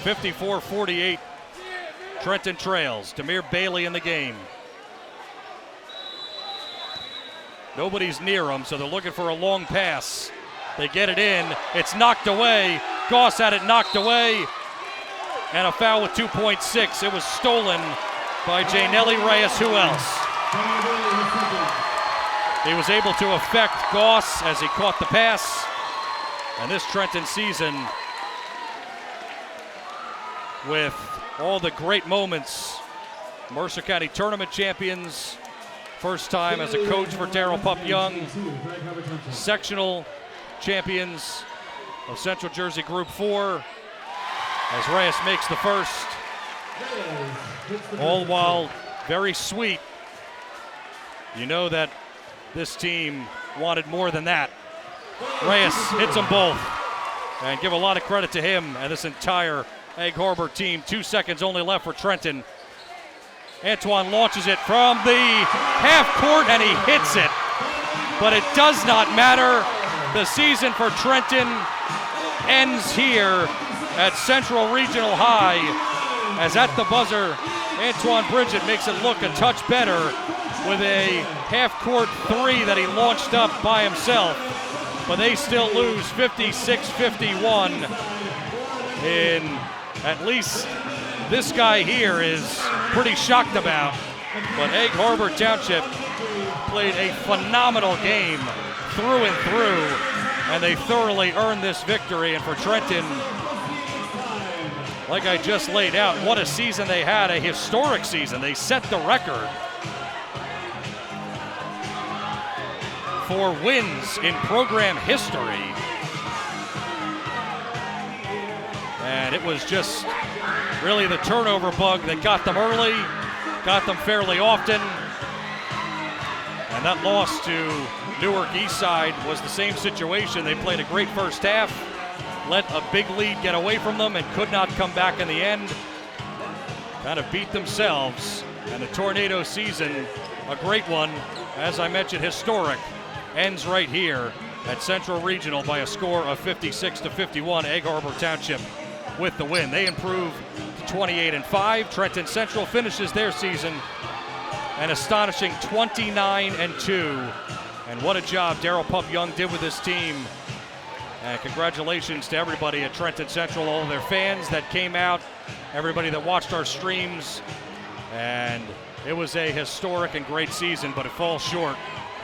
54-48, Trenton trails. Demir Bailey in the game. Nobody's near them, so they're looking for a long pass. They get it in. It's knocked away. Goss had it knocked away. And a foul with 2.6. It was stolen by Janelli Reyes. Who else? He was able to affect Goss as he caught the pass. And this Trenton season, with all the great moments, Mercer County Tournament champions, first time as a coach for Darryl Pup Young, sectional champions of Central Jersey Group 4, as Reyes makes the first, all while very sweet. You know that this team wanted more than that. Reyes hits them both, and give a lot of credit to him and this entire Egg Harbor team. 2 seconds only left for Trenton. Antoine launches it from the half court and he hits it, but it does not matter. The season for Trenton ends here at Central Regional High, as at the buzzer, Antoine Bridget makes it look a touch better with a half-court three that he launched up by himself. But they still lose 56-51. At least this guy here is pretty shocked about. But Egg Harbor Township played a phenomenal game through and through, and they thoroughly earned this victory. And for Trenton, like I just laid out, what a season they had, a historic season. They set the record for wins in program history. And it was just really the turnover bug that got them early, got them fairly often. And that loss to Newark Eastside was the same situation. They played a great first half, let a big lead get away from them, and could not come back in the end. Kind of beat themselves. And the Tornado season, a great one, as I mentioned, historic, ends right here at Central Regional by a score of 56-51. Egg Harbor Township with the win. They improve to 28-5. Trenton Central finishes their season an astonishing 29-2. And what a job Darryl Pup Young did with this team. And congratulations to everybody at Trenton Central, all of their fans that came out, everybody that watched our streams. And it was a historic and great season, but it falls short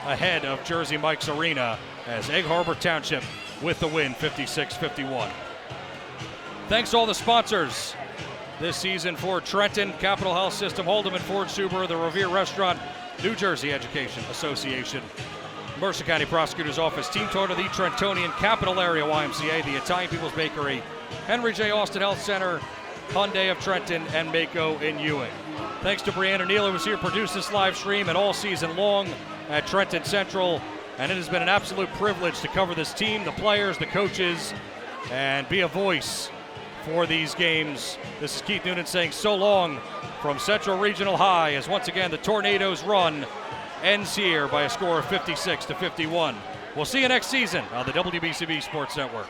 ahead of Jersey Mike's Arena as Egg Harbor Township with the win, 56-51. Thanks to all the sponsors this season for Trenton: Capital Health System, Holdeman Ford Subaru, the Revere Restaurant, New Jersey Education Association, Mercer County Prosecutor's Office, Team Toyota, the Trentonian Capital Area YMCA, the Italian People's Bakery, Henry J. Austin Health Center, Hyundai of Trenton, and Mako in Ewing. Thanks to Brianna O'Neill, who was here to produce this live stream and all season long at Trenton Central. And it has been an absolute privilege to cover this team, the players, the coaches, and be a voice for these games. This is Keith Noonan saying so long from Central Regional High, as once again the Tornadoes' run ends here by a score of 56-51. We'll see you next season on the WBCB Sports Network.